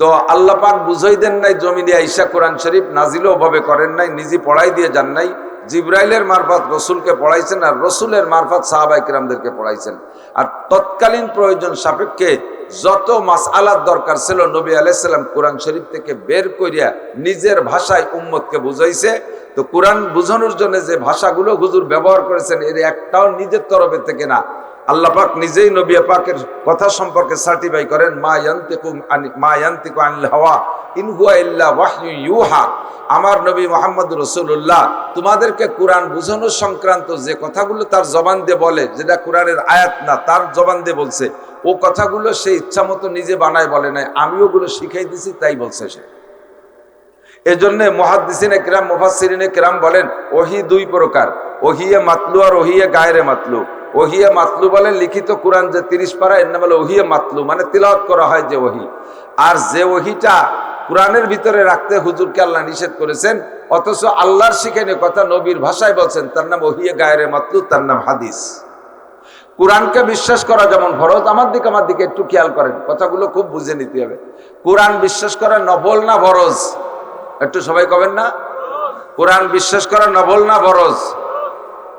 তো আল্লাহ পাক বুঝাই দেন নাই, জমিনে আইসা কোরআন শরীফ নাজিলও ওভাবে করেন নাই, নিজে পড়াই দিয়ে যান নাই। জিব্রাইলের মারফত রসুলকে পড়াইছেন, আর রসুলের মারফত সাহাবায়ে কিরামদেরকে পড়াইছেন। আর তৎকালীন প্রয়োজন সাপেক্ষে যত মাসআলার দরকার ছিল নবী আলাইহিস সালাম কোরআন শরীফ থেকে বের করিয়া নিজের ভাষায় উম্মতকে বুঝাইছে। তো কোরআন বুঝানোর জন্য যে ভাষাগুলো হুজুর ব্যবহার করেছেন, এর একটাও নিজের তরফে থেকে না। আল্লাহ পাক নিজেই নবী পাকের কথা সম্পর্কে সার্টিফাই করেন, মা ইয়ানতিকু আনিল হাওয়া ইন হুয়া ইল্লা ওয়াহয়ু ইউহা। আমার নবী মুহাম্মদ রাসূলুল্লাহ তোমাদেরকে কোরআন বুঝানো সংক্রান্ত যে কথাগুলো তার জবান দিয়ে বলে, যেটা কোরআনের আয়াত না, তার জবান দিয়ে বলছে, ও কথাগুলো সে ইচ্ছা মতো নিজে বানায় বলে নাই, আমি ওগুলো শিখাই দিছি তাই বলছে সে। এজন্য মুহাদ্দিসিনে কিরাম, মুফাসসিরিনে কিরাম বলেন ওহী দুই প্রকার, ওহিয়ে মাতলু আর ওহিয়ে গায়রে মাতলু। ওহিয়ে মাতলু বলে লিখিত কোরআন যে 30 পারা, এর নাম বলে ওহিয়ে মাতলু, মানে তিলাওয়াত করা হয় যে ওহী। আর যে ওহীটা কোরআনের ভিতরে রাখতে হুজুরকে আল্লাহ নিষেধ করেছেন, অথচ আল্লাহর শিখানো কথা নবীর ভাষায় বলছেন, তার নাম ওহিয়ে গায়রে মাতলু, তার নাম হাদিস। কোরআনকে বিশ্বাস করা যেমন ফরজ, আমার দিকে একটু খেয়াল করেন, কথাগুলো খুব বুঝে নিতে হবে। কোরআন বিশ্বাস করা নফল না ফরজ? একটু সবাই কবেন না? কোরআন বিশ্বাস করা নফল না ফরজ?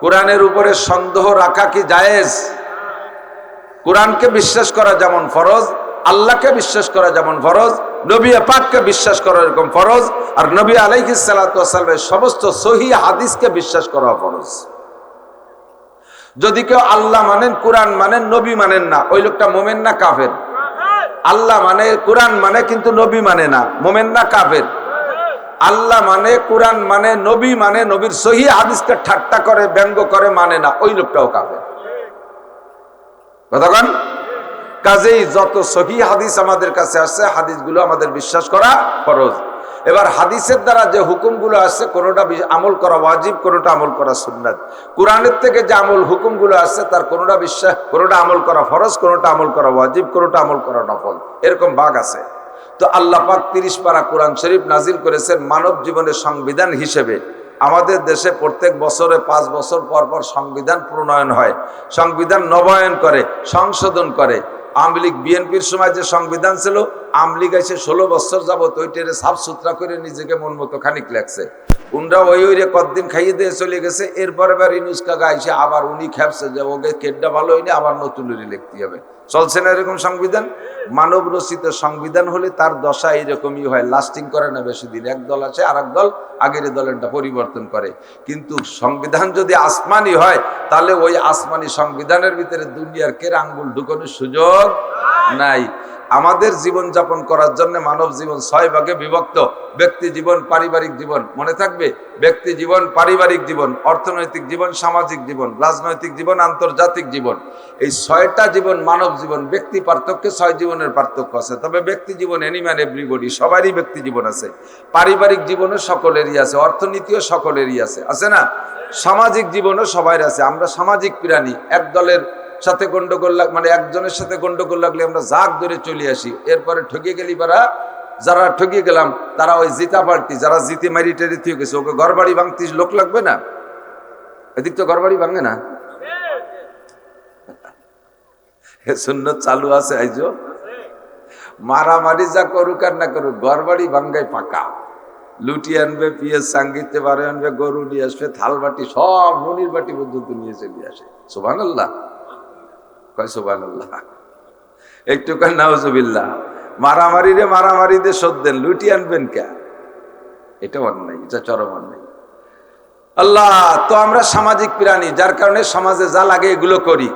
কোরআনের উপরে সন্দেহ রাখা কি জায়েজ? কোরআনকে বিশ্বাস করা যেমন ফরজ, আল্লাহকে বিশ্বাস করা যেমন ফরজ, নবী পাককে বিশ্বাস করা এরকম ফরজ, আর নবী আলাইহিস সালাতু ওয়াস সালামের সমস্ত সহিহ হাদিসকে বিশ্বাস করা ফরজ। যদি কেউ আল্লাহ মানেন, কোরআন মানেন, নবী মানেন না, ওই লোকটা মোমেন না কাফের? আল্লাহ মানে, কোরআন মানে, কিন্তু নবী মানে না, মোমেন না কাফের? আল্লাহ মানে, কোরআন মানে, নবী মানে, নবীর সহিহ হাদিসকে ঠাট্টা করে, ব্যঙ্গ করে, মানে না, ওই লোকটাও কাফের। কতক্ষণ? কাজেই যত সহিহ হাদিস আমাদের কাছে আসছে, হাদিসগুলো আমাদের বিশ্বাস করা ফরজ। এবার হাদিসের দ্বারা যে হুকুমগুলো আসছে, কোনোটা আমল করা ওয়াজিব, কোনোটা আমল করা সুন্নাত। কোরআনের থেকে যে আমল হুকুমগুলো আসছে, তার কোনোটা বিশ্বাস, কোনোটা আমল করা ফরজ, কোনোটা আমল করা ওয়াজিব, কোনোটা আমল করা নফল, এরকম ভাগ আছে। তো আল্লাহ পাক 30 পারা কোরআন শরীফ নাজিল করেছেন মানব জীবনের সংবিধান হিসেবে। আমাদের দেশে প্রত্যেক বছরে 5 বছর পর পর সংবিধান প্রণয়ন হয়, সংবিধান নবায়ন করে, সংশোধন করে। আওয়ামী লীগ বিএনপির সময় যে সংবিধান ছিল, আওয়ামী লীগ এসে 16 বছর যাবত ওইটারে সাফ সুতরা করে নিজেকে মন মতো খানিক লাগছে। উনরা ওই কতদিন খাইয়ে দিয়ে চলে গেছে। এরপরে এবার ইনুস কাকা এসে আবার উনি খেপছে যে ওকে কেডটা ভালো হয়নি, আবার নতুন লিখতে হবে। চলছে না এরকম সংবিধান? মানব রচিত সংবিধান হলে তার দশা এইরকমই হয়, লাস্টিং করে না বেশি দিন। এক দল আছে, আর এক দল আগের দলেরটা পরিবর্তন করে। কিন্তু সংবিধান যদি আসমানি হয়, তাহলে ওই আসমানি সংবিধানের ভিতরে দুনিয়ার কের আঙ্গুল ঢুকানোর সুযোগ নাই। আমাদের জীবন যাপন করার জন্য মানব জীবন 6 ভাগে বিভক্ত। ব্যক্তি জীবন, পারিবারিক জীবন, মনে থাকবে, ব্যক্তি জীবন, পারিবারিক জীবন, অর্থনৈতিক জীবন, সামাজিক জীবন, রাজনৈতিক জীবন, আন্তর্জাতিক জীবন। এই 6টা জীবন মানব জীবন। ব্যক্তি পার্থক্যে 6 জীবনের পার্থক্য আছে, তবে ব্যক্তি জীবন এনিম্যান এভরিবডি, সবারই ব্যক্তি জীবন আছে। পারিবারিক জীবনও সকলেরই আছে, অর্থনীতিও সকলেরই আছে, আছে না? সামাজিক জীবনও সবাই আছে। আমরা সামাজিক প্রাণী। এক দলের সাথে গন্ডগোল মানে একজনের সাথে গন্ডগোল লাগলে আমরা জাগ ধরে চলে আসি। এরপরে ঠকিয়ে গেলি যারা ঠকিয়ে গেলাম তারা ওই জিতা পাল্টি, যারা জিতে মারি টেরি থেকে গেছে, ওকে ঘর বাড়ি ভাঙতে লোক লাগবে না? এদিক তো ঘর বাড়ি ভাঙে না, সুন্নত চালু আছে। আইজো মারামারি যা করুক আর না করুক, ঘর বাড়ি ভাঙ্গাই পাকা। লুটি আনবে, পিঁয়াজ সাঙ্গিতে বারে আনবে, গরু নিয়ে আসবে, থাল বাটি সব মনির বাটি পর্যন্ত নিয়ে চলে আসে। সুবহানাল্লাহ, কয় সুবহানাল্লাহ। একটু কয় নাউজুবিল্লাহ। মারামারি রে মারামারিতে শোধ দেন, লুটি আনবেন কে? এটা অন্যায়, এটা চরম অন্যায়। আল্লাহ, তো আমরা সামাজিক প্রাণী, যার কারণে সমাজে যা লাগে এগুলো করি।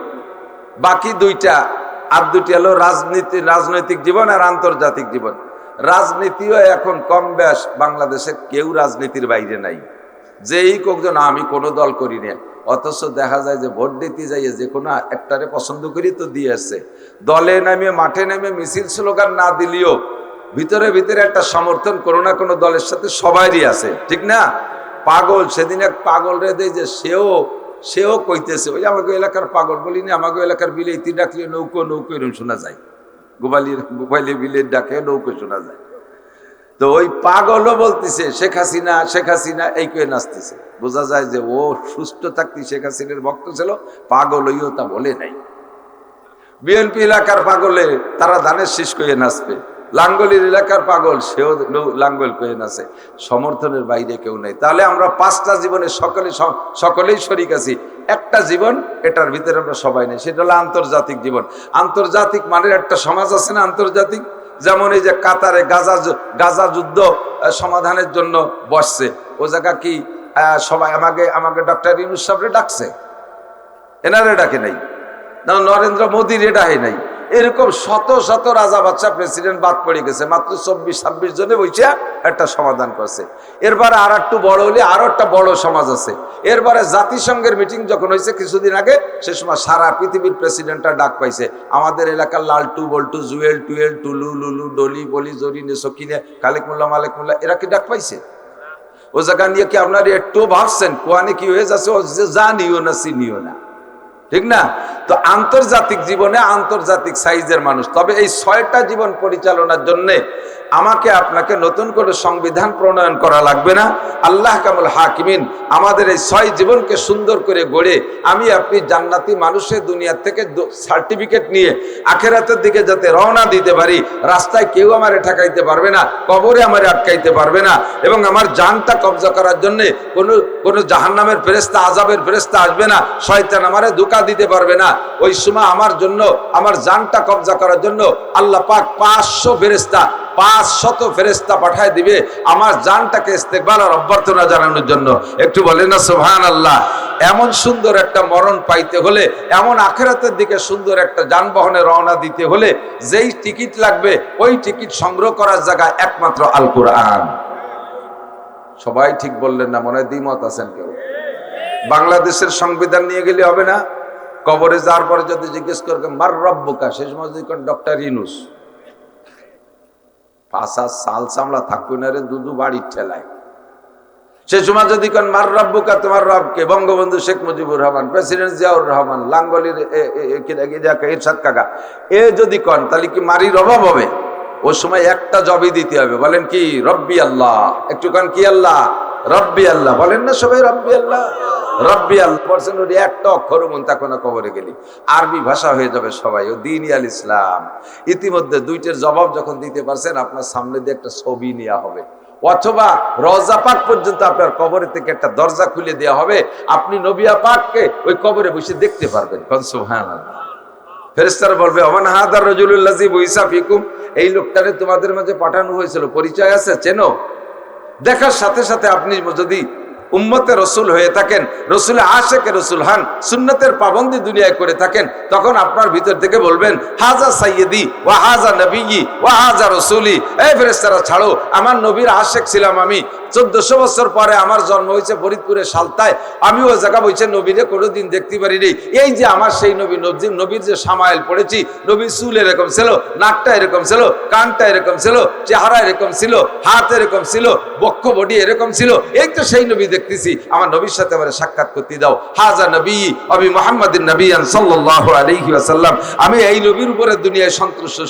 বাকি দুইটা, আর দুটি হলো রাজনৈতিক জীবন আর আন্তর্জাতিক জীবন। রাজনীতিও এখন কম বেশ বাংলাদেশে কেউ রাজনীতির বাইরে নাই। যেই কজন আমি কোনো দল করি না, অথচ দেখা যায় যে ভোট দিতে যাইয়ে যে কোনো একটারে পছন্দ করি তো দিয়ে আসছে। দলে নামে মাঠে নামে মিছিল স্লোগান না দিলেও ভিতরে ভিতরে একটা সমর্থন কোনো না কোনো দলের সাথে সবারই আছে, ঠিক না? পাগল, সেদিন এক পাগল রে দেয় যে সেও কইতেছে, ওই আমাকে এলাকার পাগল বলি না, আমাকে এলাকার বিলেতি ডাকলে নৌকো নৌকো এরকম শোনা যায়, গোপালি বিলের ডাকে নৌকো শোনা যায়। তো ওই পাগলও বলতেছে শেখ হাসিনা শেখ হাসিনা এই কয়ে নাচতেছে। বোঝা যায় যে ও সুস্থ থাকতে শেখ হাসিনার ভক্ত ছিল, পাগল হইও তা বলে নাই। বিএনপি এলাকার পাগলে তারা ধানের শীষ কয়ে নাচবে, লাঙ্গলের এলাকার পাগল সেও লাঙ্গল কয়ে নাচে, সমর্থনের বাইরে কেউ নেই। তাহলে আমরা পাঁচটা জীবনে সকলেই শরিক আছি, একটা জীবন এটার ভিতরে আমরা সবাই নেই, সেটা হলো আন্তর্জাতিক জীবন। আন্তর্জাতিক মানের একটা সমাজ আছে না আন্তর্জাতিক, যেমন এই যে কাতারে গাজা যুদ্ধ সমাধানের জন্য বসছে, ও জায়গা কি সবাই আমাকে ডক্টর ইউনূস সাহেবরে ডাকছে? এনারে ডাকে নাই, নরেন্দ্র মোদীর ডাকে নাই। এরকম শত শত রাজা বাচ্চা প্রেসিডেন্ট বাদ পড়ে গেছে, মাত্র 24-26 জনে বসে একটা সমাধান করছে। এরপরে আর একটু বড় হলে আরো একটা বড় সমাজ আছে। এরপরে জাতিসংঘের মিটিং যখন হয়েছে কিছুদিন আগে, সে সময় সারা পৃথিবীর প্রেসিডেন্টরা ডাক পাইছে, আমাদের এলাকার লালটু বল্টু জুয়েল টুয়েল টুলু লুলু ডলি বলি জরিনে সকিনে কালেক মোল্লা মালেক মোল্লা, এরা কি ডাক পাইছে? ও জায়গা নিয়ে কি আপনারা একটু ভাবছেন কোয়ানে কি হয়ে যাচ্ছে? ও জানিও না চিনিও না, ঠিক না? তো আন্তর্জাতিক জীবনে আন্তর্জাতিক সাইজের মানুষ। তবে এই 6টা জীবন পরিচালনার জন্য আমাকে আপনাকে নতুন করে সংবিধান প্রণয়ন করা লাগবে না। আল্লাহ কামুল হাকিমিন আমাদের এই 6 জীবনকে সুন্দর করে গড়ে আমি আপনি জান্নাতি মানুষের দুনিয়া থেকে সার্টিফিকেট নিয়ে আখেরাতের দিকে যাতে রওনা দিতে পারি। রাস্তায় কেউ আমারে ঠেকাইতে পারবে না, কবরে আমারে আটকাইতে পারবে না, এবং আমার জানটা কবজা করার জন্য কোনো জাহান্নামের ফেরেশতা আযাবের ফেরেশতা আসবে না, শয়তান আমারে ধোঁকা দিতে পারবে না। ওই সময় আমার জন্য, আমার জানটা কবজা করার জন্য আল্লাহ পাক 500 ফেরেশতা পাঠায় দিবে আমার জানটাকে ইস্তেকবাল আর অভ্যর্থনা জানানোর জন্য। একটু বলেন না সুবহানাল্লাহ। এমন সুন্দর একটা মরণ পাইতে হলে, এমন আখিরাতের দিকে সুন্দর একটা যানবাহনে রওনা দিতে হলে যেই টিকিট লাগবে, ওই টিকিট সংগ্রহ করার জায়গা একমাত্র আল কোরআন। সবাই ঠিক বললেন না? মনে হয় দ্বিমত আছেন কেউ? বাংলাদেশের সংবিধান নিয়ে গেলে হবে না? কবরে যাওয়ার পরে যদি জিজ্ঞেস করবে মার রব্বুকা, সে সময় যদি ডক্টর ইউনূস, পাশা সাল সামলা থাকবে না রে, দুদু বাড়ির ঠেলায়। সে সময় যদি কন মার রব্বুকা, তোমার রবকে, বঙ্গবন্ধু শেখ মুজিবুর রহমান, প্রেসিডেন্ট জিয়াউর রহমান, লাঙ্গলির ইরশাদ কাকা, এ যদি কন, তাহলে কি মারির অভাব হবে? ওই সময় একটা জবই দিতে হবে। বলেন কি? রব্বি আল্লাহ। একটু কন কি আল্লাহ? রব্বি আল্লাহ। বলেন না সবাই রব্বি আল্লাহ? রব্বি আল্লাহ বলছেন, ওই একটা অক্ষর মন থাকো না কবরে গেলি, আরবি ভাষা হয়ে যাবে সবাই, ও দিন আল ইসলাম। ইতিমধ্যে দুইটার জবাব যখন দিতে পারছেন, আপনার সামনে দিয়ে একটা ছবি নেওয়া হবে, অথবা রওজা পাক পর্যন্ত আপনার কবরের থেকে একটা দরজা খুলে দেওয়া হবে, আপনি নবিয়া পাককে ওই কবরে বসে দেখতে পারবেন। সুবহানাল্লাহ। ফেরেশতারা বলবে ওমান হাদার রাজুলুল্লাযী বুইসা ফিকুম, এই লোকটারে তোমাদের মাঝে পাঠানো হয়েছিল, পরিচয় আছে, চেনো? দেখার সাথে সাথে আপনি যদি উম্মতে রসুল হয়ে থাকেন, রসুল আশেকে রসুল হান, সুন্নতের পাবন্দি দুনিয়ায় করে থাকেন, তখন আপনার ভিতর থেকে বলবেন হাজা সাইয়্যিদি ওয়া হাজা নবিয়্যি ওয়া হাজা রসুলি। এই ফেরেশতারা ছাড়ো, আমার নবীর আশেক ছিলাম আমি। 1400 বছর পরে আমার জন্ম হয়েছে ফরিদপুরের সালতায়, আমি ওই জায়গা বলছে নবীরে কোনোদিন দেখতে পারিনি। এই যে আমার সেই নবীর যে সামাইল পড়েছি, নবীর চুল এরকম ছিল, নাকটা এরকম ছিল, কানটা এরকম ছিল, চেহারা এরকম ছিল, হাত এরকম ছিল, বক্ষ বডি এরকম ছিল, এই তো সেই নবী দেখতেছি, আমার নবীর সাথে আমার সাক্ষাৎ করতে দাও। হাজা নবী আবি মুহাম্মাদিন নবিয়ান সাল্লাল্লাহু আলাইহি ওয়াসাল্লাম। আমি এই নবীর উপরে দুনিয়ায়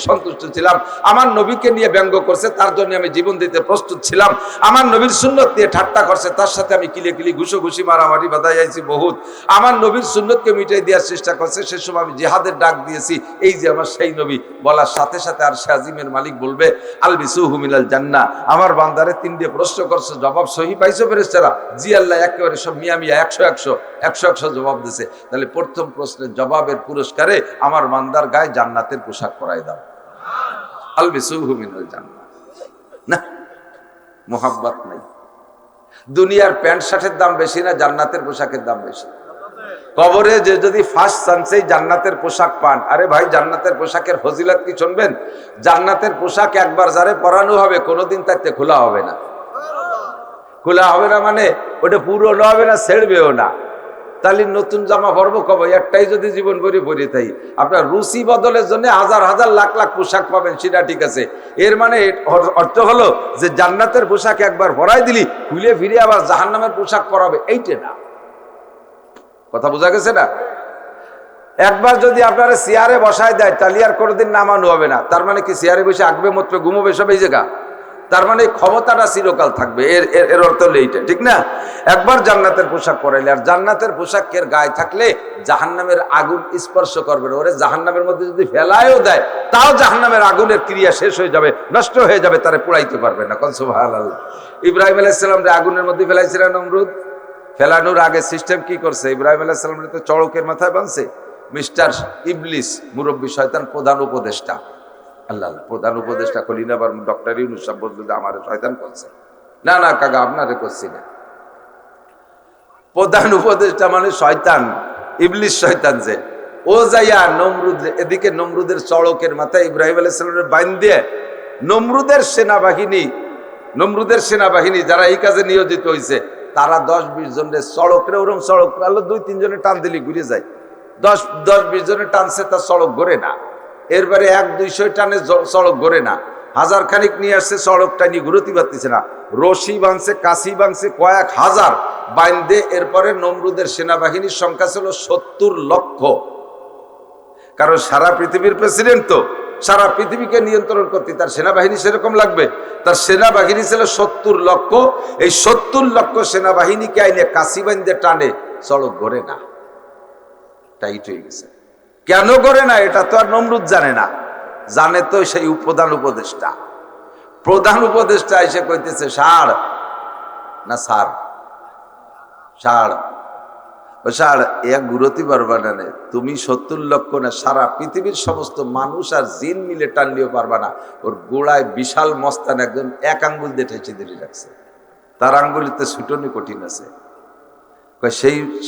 সন্তুষ্ট ছিলাম। আমার নবীকে নিয়ে ব্যঙ্গ করছে, তার জন্য আমি জীবন দিতে প্রস্তুত ছিলাম। আমার নবী নবীর সুন্নত নিয়ে ঠাট্টা করছে, তার সাথে আমি কিলি ঘুষি মারামারি বাধাই আইছি বহুত। আমার নবীর সুন্নতকে মিটাই দেওয়ার চেষ্টা করছে, সে সময় আমি জিহাদের ডাক দিয়েছি, এই যে আমার সেই নবী। বলার সাথে সাথে আর সে আজিমের মালিক বলবে আলবিসুহু মিনাল জান্নাহ, আমার বান্দারে তিনটে প্রশ্ন করছে, জবাব সহি পাইছো ফেরেশতারা? জি আল্লাহ, একেবারে সব মিয়া 100 জবাব দিছে। তাহলে প্রথম প্রশ্নের জবাবের পুরস্কারে আমার বান্দার গায়ে জান্নাতের পোশাক পরাই দাও। আলবিসুহু মিনাল জান্নাহ। না, মোহাব্বত নাই। দুনিয়ার প্যান্ট শার্টের দাম বেশি না জান্নাতের পোশাকের দাম বেশি? কবরে যে যদি ফার্স্ট চান্সেই জান্নাতের পোশাক পান, আরে ভাই জান্নাতের পোশাকের ফজিলত কি শুনবেন? জান্নাতের পোশাক একবার যারে পরানো হবে কোনোদিন তাতে খোলা হবে না। খোলা হবে না মানে ওটা পুরনো হবে না, ছেড়বেও না। তাহলে নতুন জামা পরবো কবে? একটাই যদি জীবন ভরে পরে তাই আপনার রুচি বদলের জন্য হাজার লাখ পোশাক পাবেন, সেটা ঠিক আছে। এর মানে অর্থ হলো যে জান্নাতের পোশাক একবার পরাই দিলি খুলে ফিরে আবার জাহান্নামের পোশাক পরাবে, এইটা না। কথা বোঝা গেছে না? একবার যদি আপনারা চেয়ারে বসায় দেয় তাহলে আর কোনোদিন নামানো হবে না। তার মানে কি চেয়ারে বসে আঁকবে মত ঘুমোবে সব এই জায়গা? তার মানে ক্ষমতাটা চিরকাল থাকবে, এর অর্থ হলো এইটা, ঠিক না? একবার জান্নাতের পোশাক পরাইলে, আর জান্নাতের পোশাকের গায়ে থাকলে জাহান্নামের আগুন স্পর্শ করবে না। ওরে জাহান্নামের মধ্যে যদি ফেলায়ও দেয় তাও জাহান্নামের আগুনের ক্রিয়া শেষ হয়ে যাবে, নষ্ট হয়ে যাবে, তারে পোড়াইতে পারবে না। কোন সুবহানাল্লাহ। ইব্রাহিম আলাইহিস সালাম রে আগুনের মধ্যে ফেলাইছিলেন নমরুদ। ফেলানোর আগে সিস্টেম কি করছে? ইব্রাহিম আলাইহিস সালাম তো চড়কের মাথায় বাঁধছে। মিস্টার ইবলিস, মুরব্বী শয়তান, প্রধান উপদেষ্টা, আল্লাহ প্রধান উপদেষ্টা করি না, আবার ডক্টর ইউনূস সাহেব বলতে আমার শয়তান করছে। না কাকা, আপনারে করছি না। প্রধান উপদেষ্টা মানে শয়তান, ইবলিস শয়তান। যে ও যাইয়া নমরুদ, এদিকে নমরুদের চড়কের মাথায় ইব্রাহিম আলাইহিস সালামের বাইন দিয়ে নমরুদের সেনাবাহিনী যারা এই কাজে নিয়োজিত হয়েছে তারা 10-20 জনের চড়করে, ওরম চড়ক আলো 2-3 জনের টান দিলে ঘুরে যায়। 10-20 জনের টানছে, তার চড়ক ঘোরে না। এরপরে 100-200 টানে চড়ক ঘোরে না। 1000 খানিক নিয়ে আসছে, চড়ক টানি ঘুরতে পারতেছে না। রশি বাঁধছে, কাশি বাঁধছে, কয়েক হাজার বাইন্দে। এরপরে নমরুদের সেনাবাহিনীর সংখ্যা ছিল 70 লক্ষ। কারণ সারা পৃথিবীর প্রেসিডেন্ট, তো সারা পৃথিবীকে নিয়ন্ত্রণ করতে তার সেনাবাহিনী সেরকম লাগবে। তার সেনাবাহিনী ছিল 70 লক্ষ। এই 70 লক্ষ সেনাবাহিনীকে আইনে কাশি বাঁধে টানে, চড়ক ঘোরে না, টাইট হয়ে গেছে। কেন করে না এটা তো আর নমরুদ জানে না, জানে তো সেই প্রধান উপদেষ্টা এসে কইতেছে ষাড় না সার, ষাড় ও ষাড় এক ঘুরতে পারবা না, তুমি 70 লক্ষ না, সারা পৃথিবীর সমস্ত মানুষ আর জিন মিলে টানলেও পারবা না। ওর গোড়ায় বিশাল মস্তান একজন এক আঙ্গুল দিয়ে ঠেঁচে ধরে রাখছে, তার আঙ্গুলিতে ছুটনি কঠিন আছে।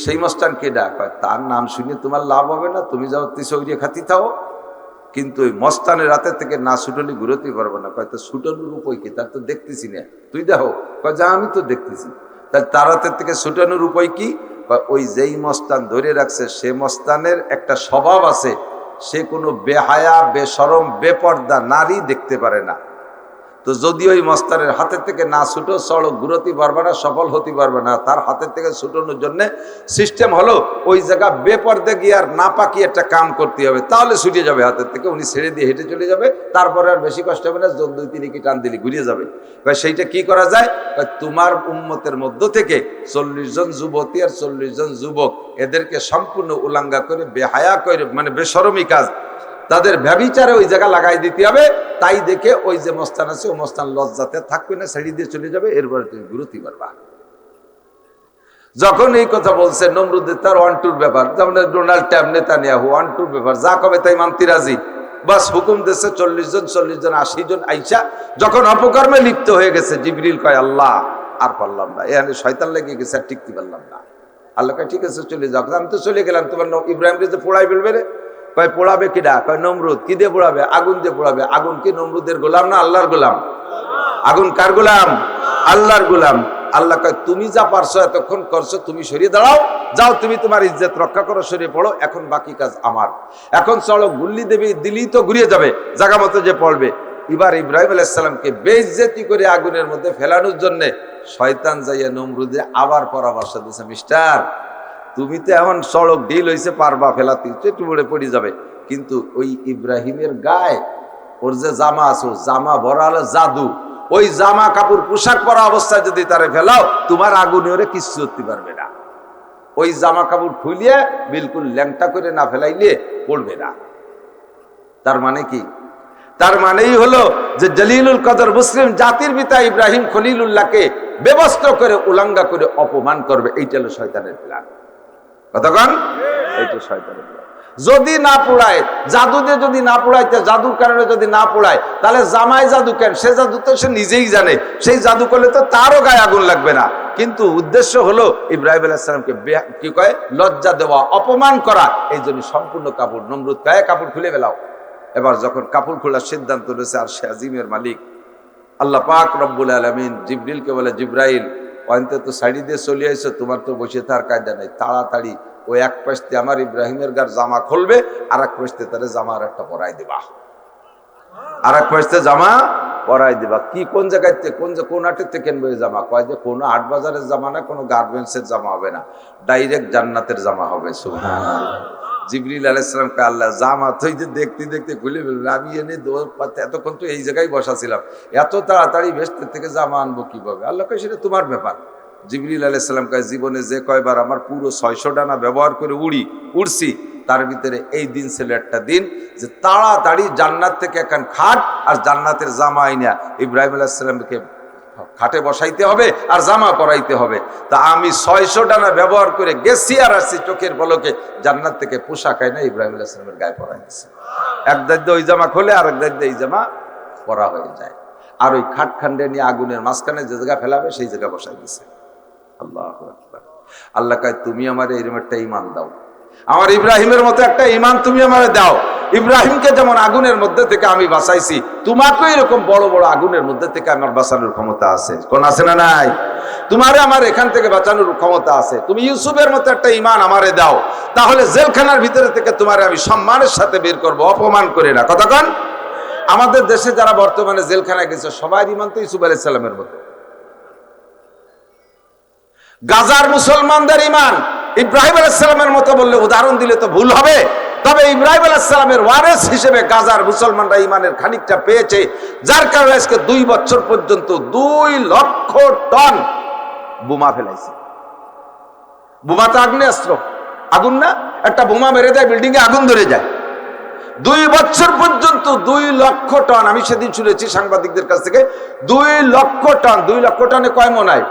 সেই মস্তান কেডা? তার নাম শুনে তোমার লাভ হবে না, তুমি যাও তিসৌরিয়া খাতি থাও, কিন্তু ওই মস্তানের রাতের থেকে না ছুটনি ঘুরতে পারবে না। তো ছুটনির উপায় কি? তার তো দেখতেছি না, তুই দেখো। যা আমি তো দেখতেছি। তার রাতের থেকে ছুটানোর উপায় কি? ওই যেই মস্তান ধরে রাখছে সে মস্তানের একটা স্বভাব আছে, সে কোনো বেহায়া, বেশরম, বেপর্দা নারী দেখতে পারে না। তো যদি ওই মস্তানের হাতের থেকে না ছুটো, চড়ক ঘুরতে পারবে না, সফল হতে পারবে না। তার হাতের থেকে ছুটানোর জন্য সিস্টেম হলো ওই জায়গা বেপর্দে গিয়ে আর না পাকিয়ে একটা কাম করতে হবে, তাহলে ছুটে যাবে হাতের থেকে। উনি ছেড়ে দিয়ে হেঁটে চলে যাবে, তারপরে আর বেশি কষ্ট হবে না, 2-3 কি টান দিলে ঘুরিয়ে যাবে। সেইটা কি করা যায়? তোমার উম্মতের মধ্য থেকে 40 জন যুবতী আর 40 জন যুবক, এদেরকে সম্পূর্ণ উলাঙ্গা করে, বেহায়া করে, মানে বেশরমি কাজ, তাদের ব্যভিচারে ওই জায়গা লাগাই দিতে হবে। তাই দেখে ওই যে মস্তান আছে, ও মস্তান লজ্জাতে থাকবে না, ছেড়ে দিয়ে চলে যাবে, এরপরে তুমি ঘুরতে পারবা। যখন এই কথা বলছে নমরুদের, তার 1-2 ব্যাপার, যেমন ডোনাল্ড ট্রাম্প, নেতানিয়াহু 1-2 ব্যাপার, যা কবে তাই মানতে রাজি। বাস হুকুম দিচ্ছে 40 জন 80 জন আইসা যখন অপকর্মে লিপ্ত হয়ে গেছে, জিবরিল কয় আল্লাহ আর পারলাম না, এখানে শয়তান লেগে গেছে, আর টিকতে পারলাম না। আল্লাহ কয় ঠিক আছে চলে যাও। আমি তো চলে গেলাম, তোমার ইব্রাহিমকে যে পোড়াই ফেলবে রে। কয় পোড়াবে কিডা? কয় নমরুদ। কি দিয়ে পোড়াবে? আগুন দিয়ে পোড়াবে। আগুন কি নমরুদের গোলাম না আল্লাহর গোলাম? আগুন কার গোলাম? আল্লাহর গোলাম। আল্লাহ কয় তুমি যা পারছো এতক্ষণ করছো, তুমি সরিয়ে দাঁড়াও, যাও তুমি তোমার ইজ্জত রক্ষা করো, সরিয়ে পড়ো, এখন বাকি কাজ আমার। এখন চলো, গুল্লি দেবী দিলেই তো ঘুরিয়ে যাবে, জায়গা মতো যে পড়বে। এবার ইব্রাহিম আলাইহিস সালামকে বেইজ্জতি করে আগুনের মধ্যে ফেলানোর জন্য শয়তান যাইয়া নমরুদে আবার পরামর্শ দিয়েছে, মিস্টার তুমি তো এখন সড়ক ঢিল হয়েছে, পারবা ফেলাতে, একটু বড়ে পড়ে যাবে। কিন্তু ওই ইব্রাহিমের গায়ে ওর যে জামা আছে, জামা ভরা হলো জাদু। ওই জামা কাপড় পোশাক পরা অবস্থায় যদি তারে ফেলাও, তোমার আগুনে ওরে কিচ্ছু করতে পারবে না। ওই জামা কাপড় খুলিয়ে বিলকুল ল্যাংটা করে না ফেলাইলে পড়বে না। তার মানে কি? তার মানেই হলো যে জলিলুল কদর মুসলিম জাতির পিতা ইব্রাহিম খলিলুল্লাহকে বেবস্ত্র করে উলাঙ্গা করে অপমান করবে। এইটা হলো শয়তানের প্ল্যান। কতক্ষণ? এইটা শয়তানের প্ল্যান। যদি না পোড়ায়, জাদু দিয়ে যদি না পোড়াইতে, জাদুর কারণে যদি না পোড়ায়, তাহলে জামাই জাদু কেন? সে জাদু তো সে নিজেই জানে। সেই জাদু করলে তো তারও গায়ে আগুন লাগবে না। কিন্তু উদ্দেশ্য হলো ইব্রাহিম আলাইহিস সালামকে কি কয়, লজ্জা দেওয়া, অপমান করা। এই জন্য সম্পূর্ণ কাপড়, নমরুদ গায়ে কাপড় খুলে ফেলাও। এবার যখন কাপড় খোলার সিদ্ধান্ত নিয়েছে আর সে আজিমের মালিক আল্লাহ পাক রব্বুল আলামিন জিবরিলকে বলে, জিব্রাইল অন্তত সাইডি দিয়ে চলে আইছো, তোমার তো বসে থাকার কায়দা নেই, তাড়াতাড়ি ওই এক পাশে আমার ইব্রাহিমের গার জামা খুলবে, আর এক পাশে তারে জামা আর একটা পরাই দিবা, আর এক পাশে জামা পরাই দিবা। কি কোন জায়গায় কোন হাটের থেকে কিনবে জামা? কয় যে কোনো হাট বাজারের জামা না, কোনো গার্মেন্টসের জামা হবে না, ডাইরেক্ট জান্নাতের জামা হবে। সুবহানাল্লাহ। জিবরিল আলাইহিস সালামকে আল্লাহ জামা তুই যে দেখতে দেখতে খুলে ফেলবে। আমি এনে এতক্ষণ তো এই জায়গায় বসা ছিলাম, এত তাড়াতাড়ি ভেস্টের থেকে জামা আনবো কিভাবে? আল্লাহ কয় সেটা তোমার ব্যাপার। জিবরিল আলাইহিস সালাম কয়, জীবনে যে কয়বার আমার পুরো 600 ডানা ব্যবহার করে উড়ছি, তার ভিতরে এই দিন ছিল একটা দিন যে তাড়াতাড়ি জান্নাত থেকে এখন খাট আর জান্নাতের জামা আইনা ইব্রাহিম আলাইহিস সালামকে খাটে বসাইতে হবে আর জামা পরাইতে হবে। তা আমি 600 ডানা ব্যবহার করে গেছি আর আসছি, চোখের পলকে জান্নাত থেকে পোশাক আইনা ইব্রাহিম আলাইহিস সালামের গায়ে পরাই দিচ্ছে। এক দায়িত্ব ওই জামা খোলে, আর এক দায়িত্ব এই জামা পরা হয়ে যায়। আর ওই খাট খান্ডে নিয়ে আগুনের মাঝখানে যে জায়গা ফেলাবে সেই জায়গা বসাই দিছে। আল্লাহু আকবার। আল্লাহ কয়, তুমি আমার এরকম একটা ঈমান দাও, আমার ইব্রাহিমের মতো একটা ঈমান তুমি আমারে দাও। ইব্রাহিমকে যেমন আগুনের মধ্যে থেকে আমি বাঁচাইছি, তোমাকে এরকম বড় বড় আগুনের মধ্যে থেকে আমার বাঁচানোর ক্ষমতা আছে। কোন আছে না নাই? তোমারে আমার এখান থেকে বাঁচানোর ক্ষমতা আছে। তুমি ইউসুফের মতো একটা ঈমান আমারে দাও, তাহলে জেলখানার ভিতরে থেকে তোমারে আমি সম্মানের সাথে বের করবো, অপমান করে না। কতক্ষণ? আমাদের দেশে যারা বর্তমানে জেলখানায় গেছে সবাই ঈমান তো ইউসুফ আলাইহিস সালামের মতো। গাজার মুসলমানদের ঈমান ইব্রাহিম আলাইহিস সালামের মতো বললে উদাহরণ দিলে তো ভুল হবে। তবে ইব্রাহিম আলাইহিস সালামের ওয়ারিস হিসেবে গাজার মুসলমানরা ঈমানের খানিকটা পেয়েছে, যার কারণে আজকে 2 বছর পর্যন্ত 2 লক্ষ টন বোমা ফেলাইছে। বোমা তো আগ্নেয়াস্ত্র, আগুন না? একটা বোমা মেরে দেয়, বিল্ডিং এ আগুন ধরে যায়। 2 বছর পর্যন্ত 2 লক্ষ টন। আমি সেদিন শুনেছি সাংবাদিকদের কাছ থেকে 2 লক্ষ টন। 2 লক্ষ টনে কয় মন হয়?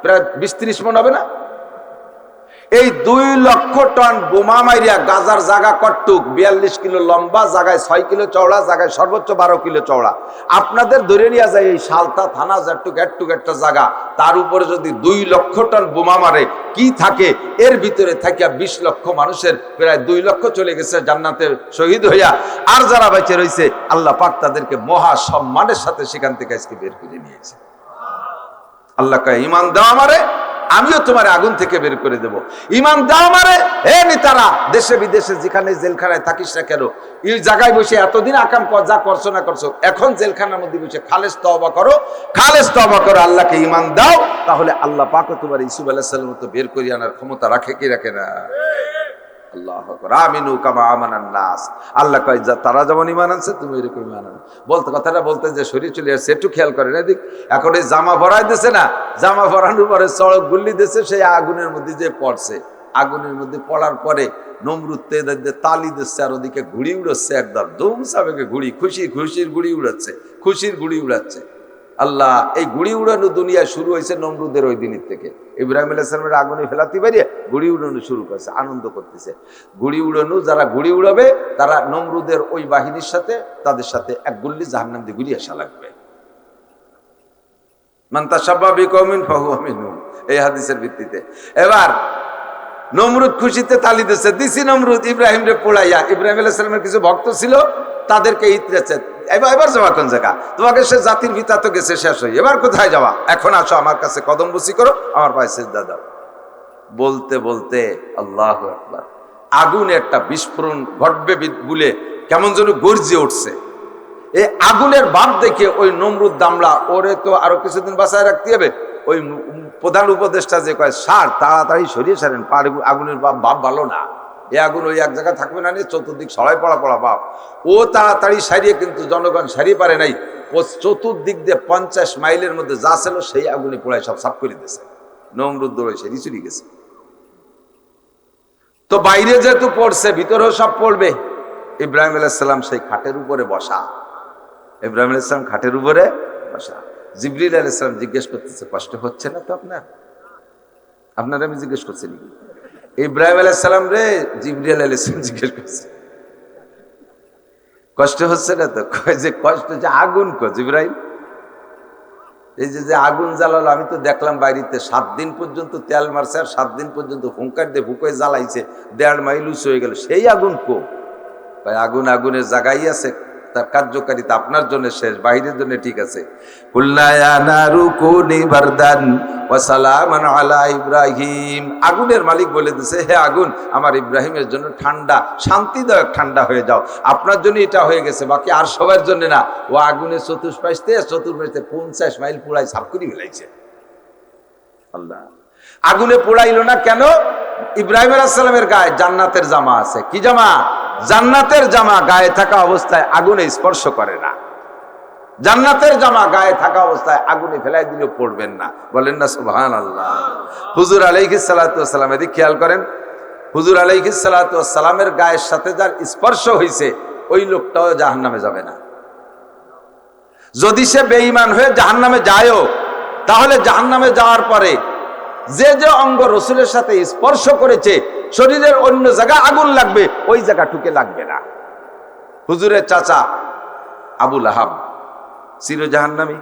প্রায় 20-30 মন হবে না? এই 2 লক্ষ টন বোমা মাইরিয়া গাজার জায়গা কটুক 42 কিলো লম্বা, জায়গায় 6 কিলো চওড়া, জায়গায় সর্বোচ্চ 12 কিলো চওড়া। আপনাদের ধরে নিয়ে যায় এই সালতা থানা যেটুক একটা জায়গা, তার উপরে যদি 2 লক্ষ টন বোমা মারে, কি থাকে এর ভিতরে থাকিয়া 20 লক্ষ মানুষের প্রায় 2 লক্ষ চলে গেছে জান্নাতে শহীদ হইয়া। আর যারা বেঁচে রয়েছে আল্লাহ পাক তাদেরকে মহা সম্মানের সাথে সেখান থেকে আজকে বের করে নিয়েছে। আল্লাহ কয়, ঈমান দাও আমারে, আমিও তোমার আগুন থেকে বের করে দেব। ঈমান দাও আমারে। হে নেতারা, দেশে বিদেশে যেখানে জেলখানায় থাকিস না কেন, এই জায়গায় বসে এতদিন আকাম যা করছো না করছো, এখন জেলখানার মধ্যে বসে খালেস তওবা করো, খালেস তওবা করো, আল্লাহকে ঈমান দাও, তাহলে আল্লাহ পাকও তোমার ইউসুফ আলাইহিস সালামের মতো বের করে আনার ক্ষমতা রাখে কি রাখে না? আল্লাহু আকবার। আমিনু কামা আমানান নাস। আল্লাহ কয়, তারা যেমন ঈমান আনছে তুমি এরকম ঈমান আনো। কথাটা বলতে যে শরীর চলে আসছে, একটু খেয়াল করেন এদিক। এখন এই জামা ভরাই দিছে না, জামা ভরানোর পরে চড়ক গুল্লি দিছে, সেই আগুনের মধ্যে যে পড়ছে, আগুনের মধ্যে পড়ার পরে নমরুদ তালি দিচ্ছে, আর ওদিকে ঘুড়ি উড়াচ্ছে, একদম ধুম সাবেকে ঘুড়ি, খুশির ঘুড়ি উড়াচ্ছে, খুশির ঘুড়ি উড়াচ্ছে। আল্লাহ, এই ঘুড়ি উড়ানো দুনিয়া শুরু হয়েছে নমরুদের ওই দিনের থেকে। ইব্রাহিম আলাইহিস সালামের আগুনে ফেলাতে পারিয়ে ঘুড়ি উড়ানো শুরু করছে, আনন্দ করতেছে। ঘুড়ি উড়ানো, যারা ঘুড়ি উড়াবে তারা নমরুদের ওই বাহিনীর সাথে, তাদের সাথে এক গুল্লি জাহান্নাম দিয়ে ঘুরিয়ে আসা লাগবে। মান তাশাব্বাহা বিকওমিন ফাহুয়া মিনহুম, এই হাদিসের ভিত্তিতে। এবার নমরুদ খুশিতে তালি দিছি নমরুদ ইব্রাহিম রে পোড়াইয়া। ইব্রাহিম আলাইহিস সালামের কিছু ভক্ত ছিল, তাদেরকে ইতরেছে, এবার যাওয়া কোন জায়গা? তোমাকে সে জাতির পিতা তো গেছে শেষ হয়ে, এবার কোথায় যাওয়া? এখন আসো আমার কাছে কদম বসি করো, আমার পায়ে সিজদা দাও। বলতে বলতে আল্লাহু আকবার, আগুনে একটা বিস্ফোরণ ঘটবে বলে কেমন যেন গর্জে উঠছে। এই আগুনের ভাব দেখে ওই নমরুদ দামলা, ওরে তো আরো কিছুদিন বাঁচায় রাখতে হবে। ওই প্রধান উপদেষ্টা যে কয়, সার তাড়াতাড়ি সরিয়ে সারেন, আগুনের ভাব ভালো না, এ আগুন ওই এক জায়গায় থাকবে না, নিয়ে চতুর্দিক সবাই পড়া ভাব। ও তাড়াতাড়ি সারিয়ে, কিন্তু জনগণ সারিয়ে পারে নাই। চতুর্দিক দিয়ে 50 মাইলের মধ্যে যা ছিল সেই আগুনে পোড়ায় সব সাফ করে দিয়েছে। নমরুদ দৌড়েছে, রিচুরি গেছে। তো বাইরে যেহেতু পড়ছে, ভিতরেও সব পড়বে। ইব্রাহিম আলাইহিস সালাম সেই খাটের উপরে বসা, ইব্রাহিম আলাইহিস সালাম খাটের উপরে বসা। জিবরিল আলাইহিস সালাম জিজ্ঞেস করতেছে, কষ্ট হচ্ছে না তো আপনার? আমি জিজ্ঞেস করছি নাকি? ইব্রাহিম আলাইহিস সালাম রে জিবরিল আলাইহিস সালাম জিজ্ঞেস করছে, কষ্ট হচ্ছে না তো? কয় যে কষ্ট যে আগুন। জিবরাইল, এই যে আগুন জ্বালালো, আমি তো দেখলাম বাইরেতে 7 দিন পর্যন্ত তেল মারছে, আর 7 দিন পর্যন্ত হুঙ্কার দিয়ে ভুকয়ে জ্বালাইছে, 1.5 মাইল উঁচু হয়ে গেল, সেই আগুন আগুন আগুনের জায়গায় আছে, তার কার্যকারিতা আপনার জন্য শেষ, বাহিরের জন্য ঠিক আছে। ইব্রাহিম, আগুনের মালিক বলে দিছে, হে আগুন, আমার ইব্রাহিমের জন্য ঠান্ডা, শান্তিদায়ক ঠান্ডা হয়ে যাও। আপনার জন্য এটা হয়ে গেছে, বাকি আর সবার জন্য না। ও আগুনের চতুর্পাশে 50 মাইল পুরাই সাফ করে ফেলাইছে। আল্লাহ আগুনে পোড়াইল না কেন? ইব্রাহিম আলাইহিস সালামের গায়ে জান্নাতের জামা আছে। কি জামা? জান্নাতের জামা গায়ে থাকা অবস্থায় আগুনে স্পর্শ করে না। জান্নাতের জামা গায়ে থাকা অবস্থায় আগুনে ফেলাই দিলেও পড়বেন না। বলেন না সুবহানাল্লাহ। হুজুর আলাইহিস সালাতু ওয়াস সালাম, এদিকে খেয়াল করেন, হুজুর আলাইহিস সালাতু ওয়াস সালামের গায়ের সাথে যার স্পর্শ হয়েছে ওই লোকটাও জাহান্নামে যাবে না। যদি সে বেঈমান হয়ে জাহান্নামে যায়ও, তাহলে জাহান্নামে যাওয়ার পরে যে যে অঙ্গ রসুলের সাথে স্পর্শ করেছে, শরীরের অন্য জায়গা আগুন লাগবে, ওই জায়গাটুকে লাগবে না। হুজুরের চাচা আবু লাহাব চির জাহান্নামী,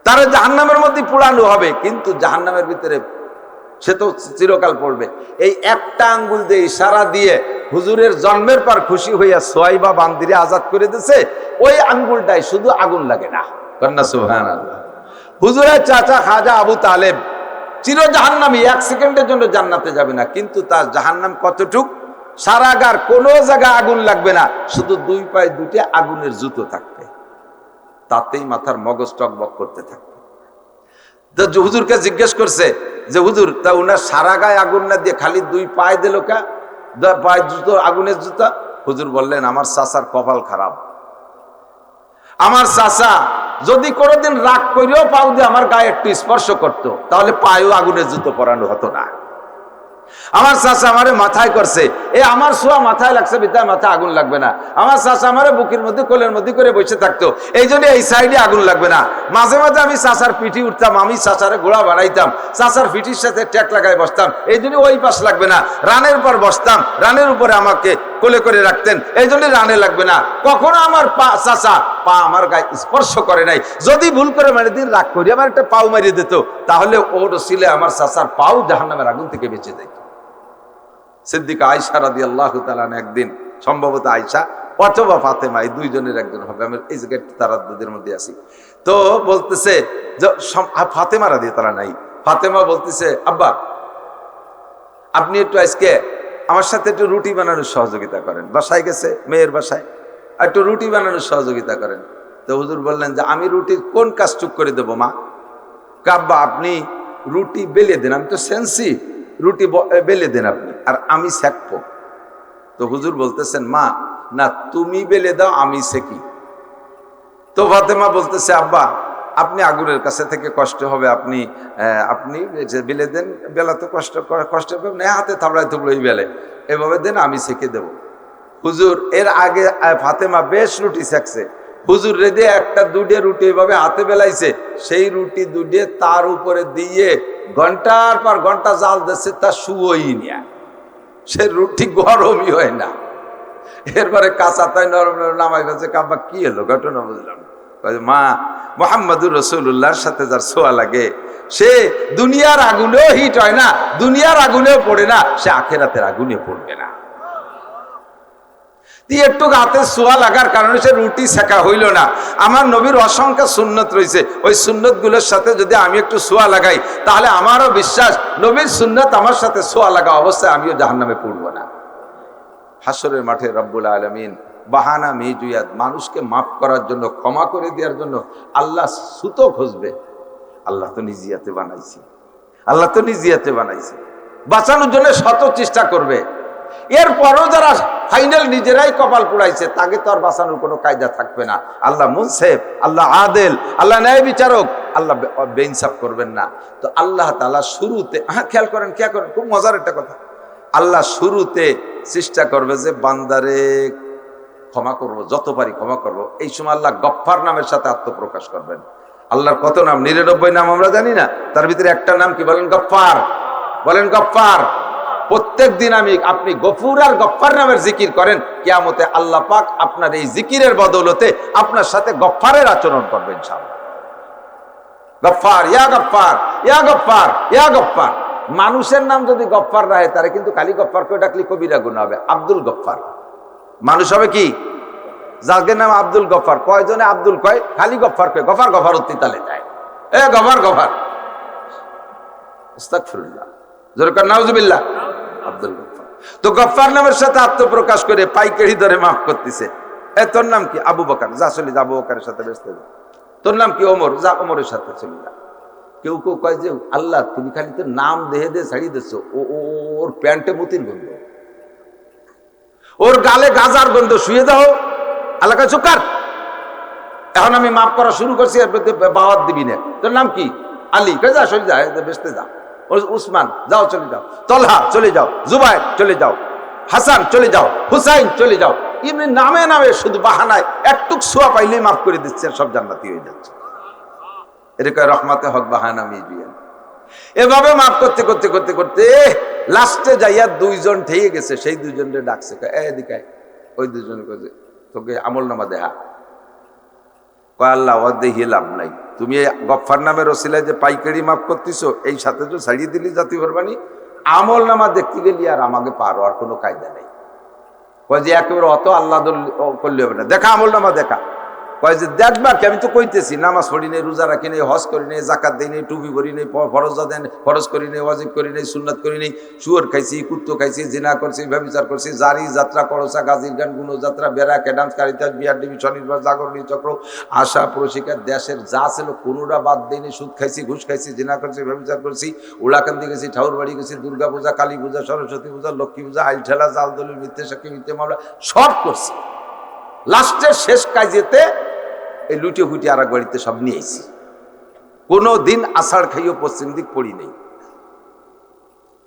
তার জাহান্নামের মধ্যে পোড়ানো হবে, কিন্তু জাহান্নামের ভিতরে সে তো চিরকাল পড়বে। এই একটা আঙ্গুল দিয়ে ইশারা দিয়ে হুজুরের জন্মের পর খুশি হইয়া সোয়াইবা বান্দিরে আজাদ করে দিয়েছে, ওই আঙ্গুলটাই শুধু আগুন লাগে না। কন্যা সুবহানাল্লাহ। হুজুরের চাচা খাজা আবু তালেব চির জাহান্নামী, 1 সেকেন্ডের জন্য জান্নাতে যাবে না, কিন্তু তার জাহান্নাম কতটুক? সারাগার কোনো জায়গা আগুন লাগবে না, শুধু 2 পায়ে 2টা আগুনের জুতো থাকবে, তাতেই মাথার মগজ টকবক করতে থাকবে। তো হুজুরকে জিজ্ঞেস করছে যে হুজুর, তা উনার সারা গায়ে আগুন না দিয়ে খালি 2 পায়ে দিল কা? 2 পায়ে জুতো, আগুনের জুতা। হুজুর বললেন, আমার চাচার কপাল খারাপ। আমার চাচা যদি কোনোদিন রাগ করেও পাও দিয়ে আমার গায়ে একটু স্পর্শ করতো, তাহলে পায়েও আগুনের জুতো পরানো হতো না। আমার চাচা আমারে মাথায় করছে, আমার ছোঁয়া মাথায় লাগছে, বিদ্যায় মাথায় আগুন লাগবে না। আমার চাচা আমারে বুকের মধ্যে, কোলের মধ্যে করে বসে থাকতো, এই জন্য এই সাইডে আগুন লাগবে না। মাঝে মাঝে আমি চাচার পিঠি উঠতাম, আমি চাচারে ঘোড়া বাড়াইতাম, চাচার পিঠির সাথে ট্যাক লাগাই বসতাম, এই জন্য ওই পাশ লাগবে না। রানের পর বসতাম, রানের উপরে আমাকে কোলে করে রাখতেন, এই জন্য রানে লাগবে না। কখনো আমার চাচা পা আমার গায়ে স্পর্শ করে নাই। যদি ভুল করে মেরে দিন রাগ করি আমার একটা পাও মারিয়ে দিত, তাহলে ওর ছিলে আমার চাচার পাও জাহান্নামের আগুন থেকে বেঁচে যায়। সিদ্দিকা আয়েশা রাদিয়াল্লাহু তাআলা একদিন, সম্ভবত আয়েশা অথবা ফাতেমা, এই 2 জনের একজন হবে, আমি এই জায়গায় তারাদ্দুদের মধ্যে আছি। তো বলতেছে যে ফাতেমা রাদিয়াল্লাহু তাআলা নাই, ফাতেমা বলতেছে, আব্বা আপনি একটু আজকে আমার সাথে একটু রুটি বানানোর সহযোগিতা করেন। বাসায় গেছে, মেয়ের বাসায়, একটু রুটি বানানোর সহযোগিতা করেন। তো হুজুর বললেন যে আমি রুটির কোন কাজ চুপ করে দেবো মা? আব্বা আপনি রুটি বেলে দেন, আমি তো সেন্সি, রুটি বেলে দেন আপনি, আর আমি সেকবো। তো হুজুর বলতেছেন, মা না তুমি বেলে দাও, আমি সেকি। তো ফাতেমা বলতেছে, আব্বা আপনি আগুনের কাছে থেকে কষ্ট হবে, আপনি বেলে দেন, বেলা তো কষ্ট হবে না, হাতে থাবড়ায় থুবড়াই বেলে, এভাবে দেন, আমি সেকে দেব। হুজুর এর আগে ফাতেমা বেশ রুটি সেকছে, হুজুর রেদে একটা 2টে রুটি এভাবে হাতে বেলাইছে, সেই রুটি 2টে তার উপরে দিয়ে ঘন্টার পর ঘন্টা জাল দিচ্ছে, তা শুয়োই না, সে রুটি গরমই হয় না। এরপরে কাঁচা তাই নরম নরম নামাই ফেলছে। কাব্বা কি হলো, ঘটনা বুঝলাম। মা মুহাম্মদুর রাসূলুল্লাহর সাথে যার ছোঁয়া লাগে, সে দুনিয়ার আগুনেও হিট হয় না, দুনিয়ার আগুনেও পড়ে না, সে আখিরাতের আগুনে পড়বে না। একটু হাতে ছোঁয়া লাগার কারণে সে রুটি সেকা হইল না। আমার নবীর অসংখ্য সুন্নত রয়েছে, ওই সুন্নত গুলোর সাথে যদি আমি একটু ছোঁয়া লাগাই, তাহলে আমারও বিশ্বাস নবীর সুন্নত আমার সাথে ছোঁয়া লাগা অবস্থায় আমিও জাহান্নামে পড়বো না। হাসরের মাঠে রব্বুল আলামিন বাহানা মিজুয়াত, মানুষকে মাফ করার জন্য, ক্ষমা করে দেওয়ার জন্য আল্লাহ সুতো খুঁজবে। আল্লাহ তো নিজিয়াতে বানাইছে, বাঁচানোর জন্য শত চেষ্টা করবে। এরপরও যারা ফাইনাল নিজেরাই কপাল পুড়াইছে, তাকে তো আর বাঁচানোর কোনো কায়দা থাকবে না। আল্লাহ মুনসিফ, আল্লাহ আদেল, আল্লাহ ন্যায় বিচারক, আল্লাহ বেইনসাফ করবেন না। তো আল্লাহ তাআলা শুরুতে, খেয়াল করেন, খুব মজার একটা কথা, আল্লাহ শুরুতে চেষ্টা করবে যে বান্দারে ক্ষমা করব, যত পারি ক্ষমা করব। এই সময় আল্লাহ গফফার নামের সাথে আত্মপ্রকাশ করবেন। আল্লাহর কত নাম? 99 নাম আমরা জানি না, তার ভিতরে একটা নাম কি? বলেন গফফার, বলেন গফফার। প্রত্যেক দিন আপনি গফুর আর গফফার নামের জিকির করেন, কিয়ামতে আল্লাহ পাক আপনার এই জিকিরের বদৌলতে আপনার সাথে গফফারের আচরণ করবেন ইনশাআল্লাহ। গফফার, ইয়া গফফার, ইয়া গফফার, ইয়া গফফার। মানুষের নাম যদি গফফার রাহে, তারে কিন্তু খালি গফফার করে ডাকলে কবিরা গুনাহ হবে। আব্দুল গফফার মানুষ হবে কি? যাদের নাম আব্দুল গফফার। কয়জনে আব্দুল কয়? খালি গফফার কয়, গফার গফার উত্তিতালে যায়, এ গফার গফার। আস্তাগফিরুল্লাহ, জোরে কর নাউজুবিল্লাহ। আব্দুল গফফার। তো গফফার নামের সাথে আত্মপ্রকাশ করে পাইকারি ধরে মাফ করতেছে। এ তোর নাম কি? আবু বকর, যা চলে যা, আবু বকরের সাথে ব্যস্ত যা। তোর নাম কি? ওমর, যা ওমরের সাথে চলে যা। কেউ কেউ কয় যে আল্লাহ তুমি খালি তো নাম দেহে দিয়ে ছাড়িয়ে দিচ্ছ, ওর প্যান্টে মুতির গন্ধ, ওর গালে গাজার গন্ধ, শুয়ে দাও। আল্লাহ কয় চুকার, এখন আমি মাফ করা শুরু করছি, এর প্রতি বাওয়াত দিবি না। তোর নাম কি? আলী, কে যা চলে যা, বেসতে যা। উসমান, যাও চলে যাও। তলহা, চলে যাও। জুবাইর, চলে যাও। হাসান, চলে যাও। হুসাইন, চলে যাও। এমনি নামে নামে শুধু বাহানায় একটুক ছোঁয়া পাইলেই মাফ করে দিচ্ছে, সব জান্নাতি হয়ে যাচ্ছে। এরকম রহমাতে হক বাহানা মিজিয়ে এভাবে মাফ করতে করতে করতে করতে লাস্টে যাইয়া দুইজন ঠেয়ে গেছে। সেই দুইজনকে ডাকছে, এদিকে। ওই দুইজন কয়ে তোকে আমল নামা দেখা। কয় আল্লাহ, ও দেখিয়ে লাভ নাই। তুমি গফফার নামের ওসিলায় যে পাইকারি মাফ করতেছো, এই সাথে তো ছাড়িয়ে দিলি জাতি পারবানি। আমল নামা দেখতে গেলি আর আমাকে পারো, আর কোনো কায়দা নেই। কয় যে একেবারে অত আল্লাহ করলে হবে না, দেখা আমল নামা দেখা। কয় যে দেখবা কি, আমি তো কইতেছি নামাজ পড়ি নেই, রোজা রাখি নেই, হজ করি নেই, জাকাত দিই নেই, টুপি করি নেই, ফরজ করি নেই, ওয়াজিব করি নেই, সুন্নাত করি নেই, শুয়োর খাইছি, কুত্তো খাইছি, জিনা করছি, ব্যভিচার করছি, জারি যাত্রা, করসা, গাজির গান, গুণ যাত্রা, বেড়া, ক্যাডান্স, কারিতাস, বিহার ডিবি, স্বনির্ভর, জাগরণী চক্র, আশা, প্রশিকার, দেশের যা ছিল কোনোটা বাদ দিইনি। সুদ খাইছি, ঘুষ খাইছি, জিনা করছি, ব্যভিচার করছি, উলাকান্দি গেছি, ঠাউর বাড়ি গেছি, দুর্গা পূজা, কালী পূজা, সরস্বতী পূজা, লক্ষ্মী পূজা, আইল ঠেলা, জাল দলিল, মিথ্যে সাক্ষী, মিথ্যে মামলা, সব করছি। লাস্টের শেষ কাজেতে এই লুটে ফুটে আর এক বাড়িতে সব নিয়ে আইছি। কোনো দিন আষাঢ় খাইও পশ্চিম দিক পড়ি নেই।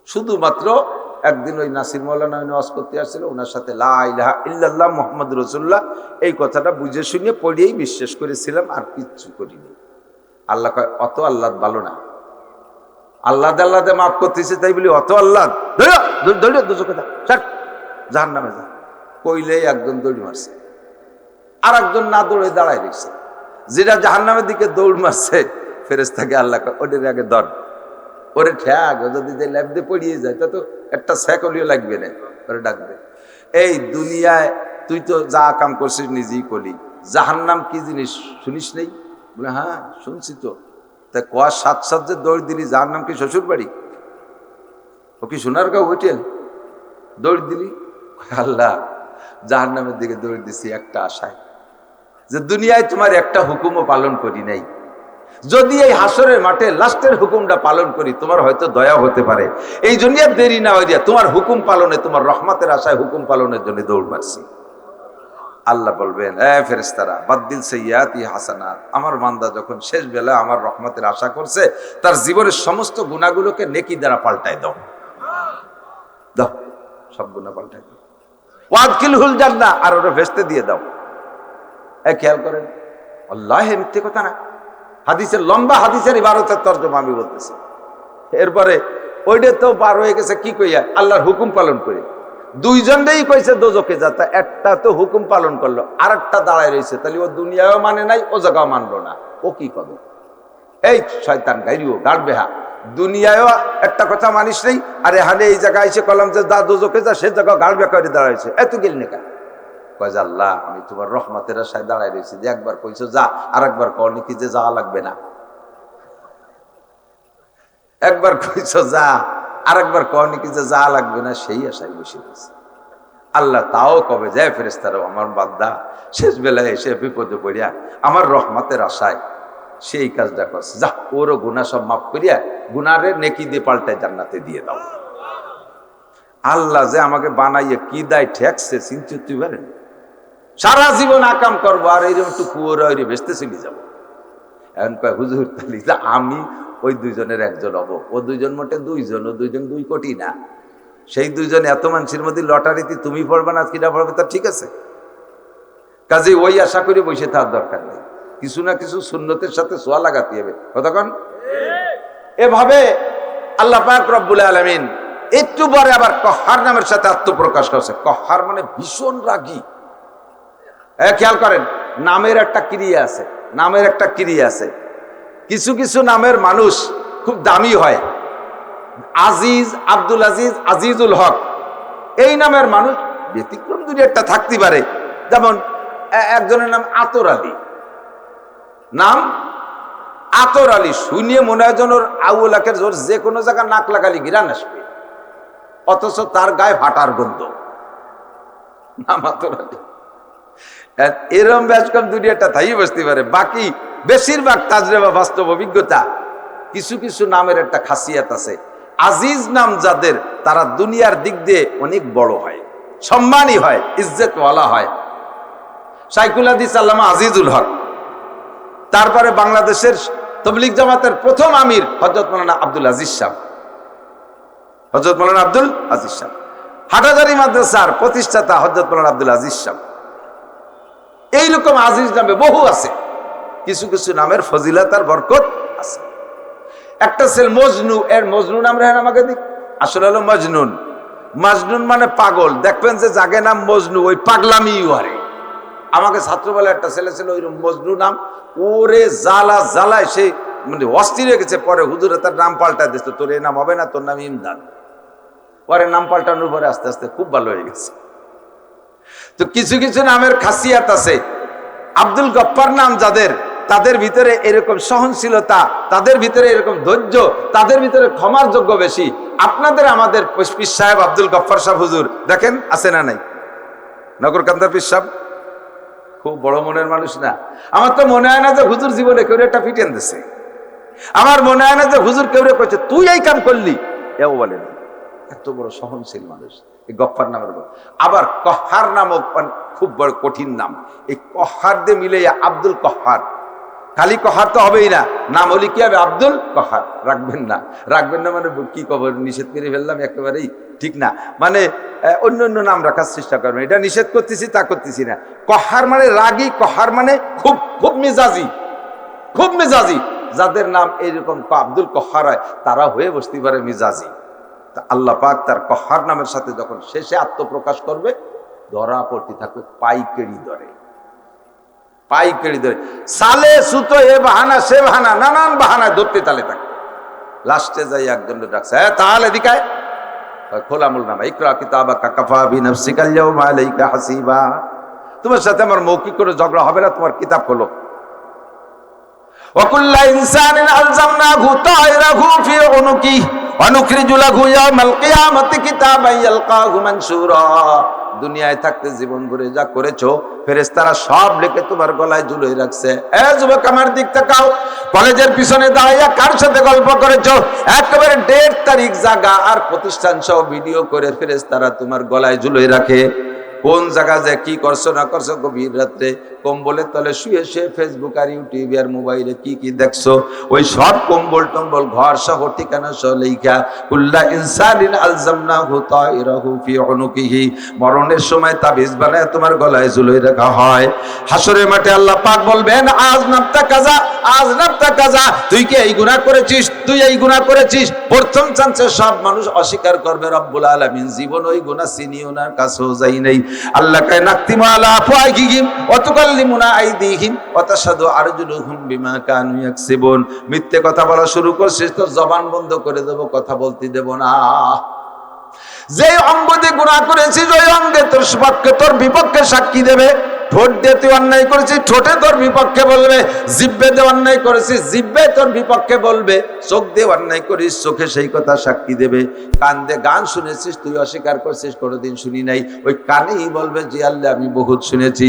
শুধুমাত্র একদিন ওই নাসির মৌলানা ওয়াজ করতে আসছিল, ওনার সাথে লা ইলাহা ইল্লাল্লাহ মুহাম্মদ রাসূলুল্লাহ এই কথাটা বুঝে শুনে পড়িয়েই বিশ্বাস করেছিলাম, আর কিচ্ছু করিনি। আল্লাহ কয় অত আল্লাহ ভালো না, আল্লাহ আল্লাহতে মাফ করতেছে তাই বলি অত আল্লাহ দৌড়ে দুজকে জাহান্নামে যা কইলেই একজন দৌড় মারছে, আর একজন না দৌড়ে দাঁড়ায় রয়েছে। যেটা জাহান্নামের দিকে দৌড় মারছে, ফেরেশতাকে আল্লাহ ওদের আগে ধর, ওরে ঠ্যাক, যদি ল্যাব দিয়ে পড়িয়ে যায় তা তো একটা সেকলিও লাগবে না, ওরে ডাকবে। এই দুনিয়ায় তুই তো যা কাম করছিস নিজেই করলি, জাহান্নাম কি জিনিস শুনিস নেই? বলে হ্যাঁ শুনছি তো। তা কোয়ার সাত সাত যে দৌড় দিলি, জাহান্নাম কি শ্বশুর বাড়ি? ও কি সোনার গাঁও হোটেল? দৌড় দিলি? আল্লাহ জাহান্নামের দিকে দৌড় দিছি একটা আশায়, যে দুনিয়ায় তোমার একটা হুকুমও পালন করি নাই, যদি এই হাসরের মাঠে লাস্টের হুকুমটা পালন করি তোমার হয়তো দয়া হতে পারে। এই জন্য দেরি না হইয়া তোমার হুকুম পালনে, তোমার রহমতের আশায় হুকুম পালনের জন্য দৌড় মারছি। আল্লাহ বলবেন, ফেরেশতারা বাদদিল সাইয়্যাতি হাসানাত, আমার বান্দা যখন শেষ বেলা আমার রহমতের আশা করছে, তার জীবনের সমস্ত গুনাহগুলোকে নেকি দ্বারা পাল্টায় দাও, দাও সব গুনাহ পাল্টায় দাও। ওয়াদখিলহুল জান্নাহ, আর ওরা ভেস্তে দিয়ে দাও। খেয়াল করেন, আল্লাহ মিথ্যে কথা না, হাদিসের লম্বা হাদিসের ইবারতের তর্জমা আমি বলতেছি। এরপরে ওইটা তো পার হয়ে গেছে, কি কইয়া আল্লাহর হুকুম পালন করে দুইজনেই কইছে দোজকে যাতা, একটা তো হুকুম পালন করলো, আর একটা দাঁড়ায় রয়েছে, তাহলে ও দুনিয়াও মানে নাই, ও জায়গাও মানলো না, ও কি করবে? এই শয়তান গাইরিও গাড়বে, হা দুনিয়ায়ও একটা কথা মানিস নেই, আর এখানে এই জায়গায় এসে কলাম যে দা দোজকে যা, সে জায়গা গাড়বে করে দাঁড়াইছে, এত গেল নেকা। কয় যে আল্লাহ আমি তোমার রহমতের আশায় দাঁড়ায় রয়েছি, যে একবার কইছো যা, আর একবার কওনি কি যে যাওয়া লাগবে না, একবার কইছো যা, আর একবার কওনি কি যে যাওয়া লাগবে না, সেই আশায় বসে রয়েছে। আল্লাহ তাও কবে যায় ফেরেশতারা, আমার বান্দা শেষ বেলায় এসে বিপদে পড়িয়া আমার রহমতের আশায় সেই কাজটা করছে, যা ওরও গুনাহ সব মাফ করিয়া গুনাহের নেকি দিয়ে পাল্টায় জান্নাতে দিয়ে দাও। আল্লাহ যে আমাকে বানাইয়ে কি দায় ঠেকছে চিন্তা তুই পারেন? সারা জীবন আকাম করবো আর এইরকম একটু কুয়োর ভেসতে চলে যাবো। এখন কয় হুজুর তাহলে আমি ওই দুইজনের একজন হব। ও দুইজন মোটে দুইজন, ও দুইজন 2 কোটি না। সেই দুইজন এত মানুষের মধ্যে লটারিতে তুমি পড়বে না কিনা পড়বে তা ঠিক আছে। কাজে ওই আশা করে বসে থাকার দরকার নেই, কিছু না কিছু সুন্নতের সাথে সোয়া লাগাতে হবে। কতক্ষণ এভাবে আল্লাহ পাক রব্বুল আলামিন একটু পরে আবার কহার নামের সাথে আত্মপ্রকাশ করছে। কহার মানে ভীষণ রাগী। খেয়াল করেন, নামের একটা ক্রিয়া আছে, নামের একটা ক্রিয়া আছে। কিছু কিছু নামের মানুষ খুব দামি হয়। আজিজ, আব্দুল আজিজ, আজিজুল হক, এই নামের মানুষ ব্যতিক্রম দুই একটা থাকতে পারে। যেমন একজনের নাম আতর আলী, নাম আতর আলী, শুনিয়ে মনে হয় যেন আউলাকের জোর যে কোনো জায়গায় নাক লাগালি গিরান আসবে, অথচ তার গায়ে ভাটার গন্ধ। নাম আতর আলী। এরম ব্যাসকম দুনিয়াটা তাই বসতে পারে। বাকি বেশিরভাগ তাজরেবা, বাস্তব অভিজ্ঞতা, কিছু কিছু নামের একটা খাসিয়াত আছে। আজিজ নাম যাদের, তারা দুনিয়ার দিক দিয়ে অনেক বড় হয়, সম্মানী হয়, ইজ্জতওয়ালা হয়। শাইখুল হাদিস আল্লামা আজিজুল হক, তারপরে বাংলাদেশের তবলিগ জামাতের প্রথম আমির হযরত মাওলানা আব্দুল আজিজ সাহেব, হযরত মাওলানা আব্দুল আজিজ সাহেব। হাটাজারি মাদ্রাসার প্রতিষ্ঠাতা হযরত মাওলানা আব্দুল আজিজ সাহেব। এইরকম আজিজ নামে বহু আছে। কিছু কিছু নামের ফজিলত আর বরকত আছে। একটা ছেলে মজনু, এর মজনু নাম রেখে আমাকে দিক, আসলে হলো মজনুন। মজনুন মানে পাগল। দেখবেন যে জাগে নাম মজনু, ওই পাগলামি হারে। আমাকে ছাত্রবেলা একটা ছেলে ছিল ওইরকম মজনু নাম, ওরে জ্বালা জ্বালায় সে মানে অস্থির হয়ে গেছে। পরে হুজুরে তার নাম পাল্টায় দিচ্ছে, তোর এই নাম হবে না, তোর নাম ইমদাদ। পরে নাম পাল্টানোর পরে আস্তে আস্তে খুব ভালো হয়ে গেছে। তো কিছু কিছু নামের খাসিয়াত আছে। আব্দুল গফফার নাম যাদের, তাদের ভিতরে এরকম সহনশীলতা, তাদের ভিতরে এরকম ধৈর্য, তাদের ভিতরে ক্ষমার যোগ্য বেশি। আপনাদের আমাদের পীর সাহেব আব্দুল গফফার সাহেব হুজুর দেখেন আছে না নাই? নগরকান্দার পীর সাহেব খুব বড় মনের মানুষ না? আমার তো মনে হয় না যে হুজুর জীবনে কেউ একটা পিটেন দিছে। আমার মনে হয় না যে হুজুর কেউ কইছে তুই এই কাম করলি, এও বলেন। এত বড় সহনশীল মানুষ এই গফফার নামের। আবার কহার নামও খুব বড় কঠিন নাম। এই কহার দিয়ে মিলে আব্দুল কহার। খালি কহার তো হবেই না, নাম হলে কি হবে? আব্দুল কহার। রাখবেন না, রাখবেন না মানে কি খবর, নিষেধ করে ফেললাম একেবারেই ঠিক না। মানে অন্য অন্য নাম রাখার চেষ্টা করবেন, এটা নিষেধ করতেছি তা করতেছি না। কহার মানে রাগী, কহার মানে খুব খুব মেজাজি, খুব মেজাজি। যাদের নাম এইরকম আব্দুল কহার হয়, তারা হয়ে বসতে পারে মেজাজি। আল্লাহ পাক তার কহার নামের সাথে যখন শেষে আত্মপ্রকাশ করবে, ধরা পড়তে থাকবে পাইকারি দরে, পাইকারি দরে। সালে সুতো এ বাহানা সে বাহানা, নানান বাহানায় ধরতে তালে থাকে। লাস্টে যাই একজন ডাকছে, হ্যাঁ তাহলে দিকায় খোলামুল নামা, ইকরা কিতাবাকা কাফা বিনাফসিকা আল-ইয়াওমা আলাইকা হাসিবা। তোমার সাথে আমার মৌখিক করে ঝগড়া হবে না, তোমার কিতাব খোলো। ওয়া কুল্লু ইনসানিন আলজামনাহু তায়রাহু ফি উনুকিহি ওয়া নুখরিজু লাহু ইয়াওমাল কিয়ামাতি কিতাবান ইয়ালকাহু মানশুরা। দুনিয়ায় থাকতে জীবন ভরে যা করেছো ফেরেশতারা সব লিখে তোমার গলায় ঝুলিয়ে রাখছে। এ যুবক আমার দিক তাকাও, কলেজের পিছনে দাঁড়িয়ে কার সাথে গল্প করেছো, একেবারে ডেট তারিখ জায়গা আর প্রতিষ্ঠান সহ ভিডিও করে ফেরেশতারা তোমার গলায় ঝুলিয়ে রাখে। কোন জায়গা যে কি করছো না করছো, গভীর রাত্রে কম্বলের তলে শুয়ে শুয়ে ফেসবুক আর ইউটিউব আর মোবাইলে কি কি দেখছো, ওই সব কম্বল টম্বল ঘর সহ ঠিকানা সহ লেখা কুল্লা ইনসানিন আলজামনাহু তায়রাহু ফি উনুকিহি। মরণের সময় তাবিজ বানায় তোমার গলায় ঝুলিয়ে রাখা হয়। হাসরের মাঠে আল্লাহ পাক বলবেন, আজ নাফতা কাজা, আজ নাফতা কাজা, তুই কি এই গুনাহ করেছিস, তুই এই গুনাহ করেছিস। প্রথম চান্সে সব মানুষ অস্বীকার করবে। রব্বুল আলামিন জীবন ওই গুনাহ চিনিও না, কাছেও যাই নাই। আল্লাহ কয় নাকতিমু আলা আফওয়াহিহিম ওয়া তুকাল্লিমুনা আইদিহিম ওয়া তাশহাদু আরজুলুহুম বিমা কানু ইয়াকসিবুন। মিথ্যে কথা বলা শুরু করছিস তো জবান বন্ধ করে দেব, কথা বলতে দেব না। যে অঙ্গ দিয়ে গুনাহ করেছিস ওই অঙ্গে তোর পক্ষে তোর বিপক্ষে সাক্ষী দেবে। ঠোঁট দিয়ে তুই অন্যায় করেছিস, ঠোঁটে তোর বিপক্ষে বলবে। জিহ্বে দিয়ে অন্যায় করেছিস, জিহ্বে তোর বিপক্ষে বলবে। চোখ দিয়ে অন্যায় করিস, চোখে সেই কথা সাক্ষী দেবে। কান দিয়ে গান শুনেছিস, তুই অস্বীকার করছিস কোনোদিন শুনি নাই, ওই কানেই বলবে জি আল্লাহ আমি বহুত শুনেছি।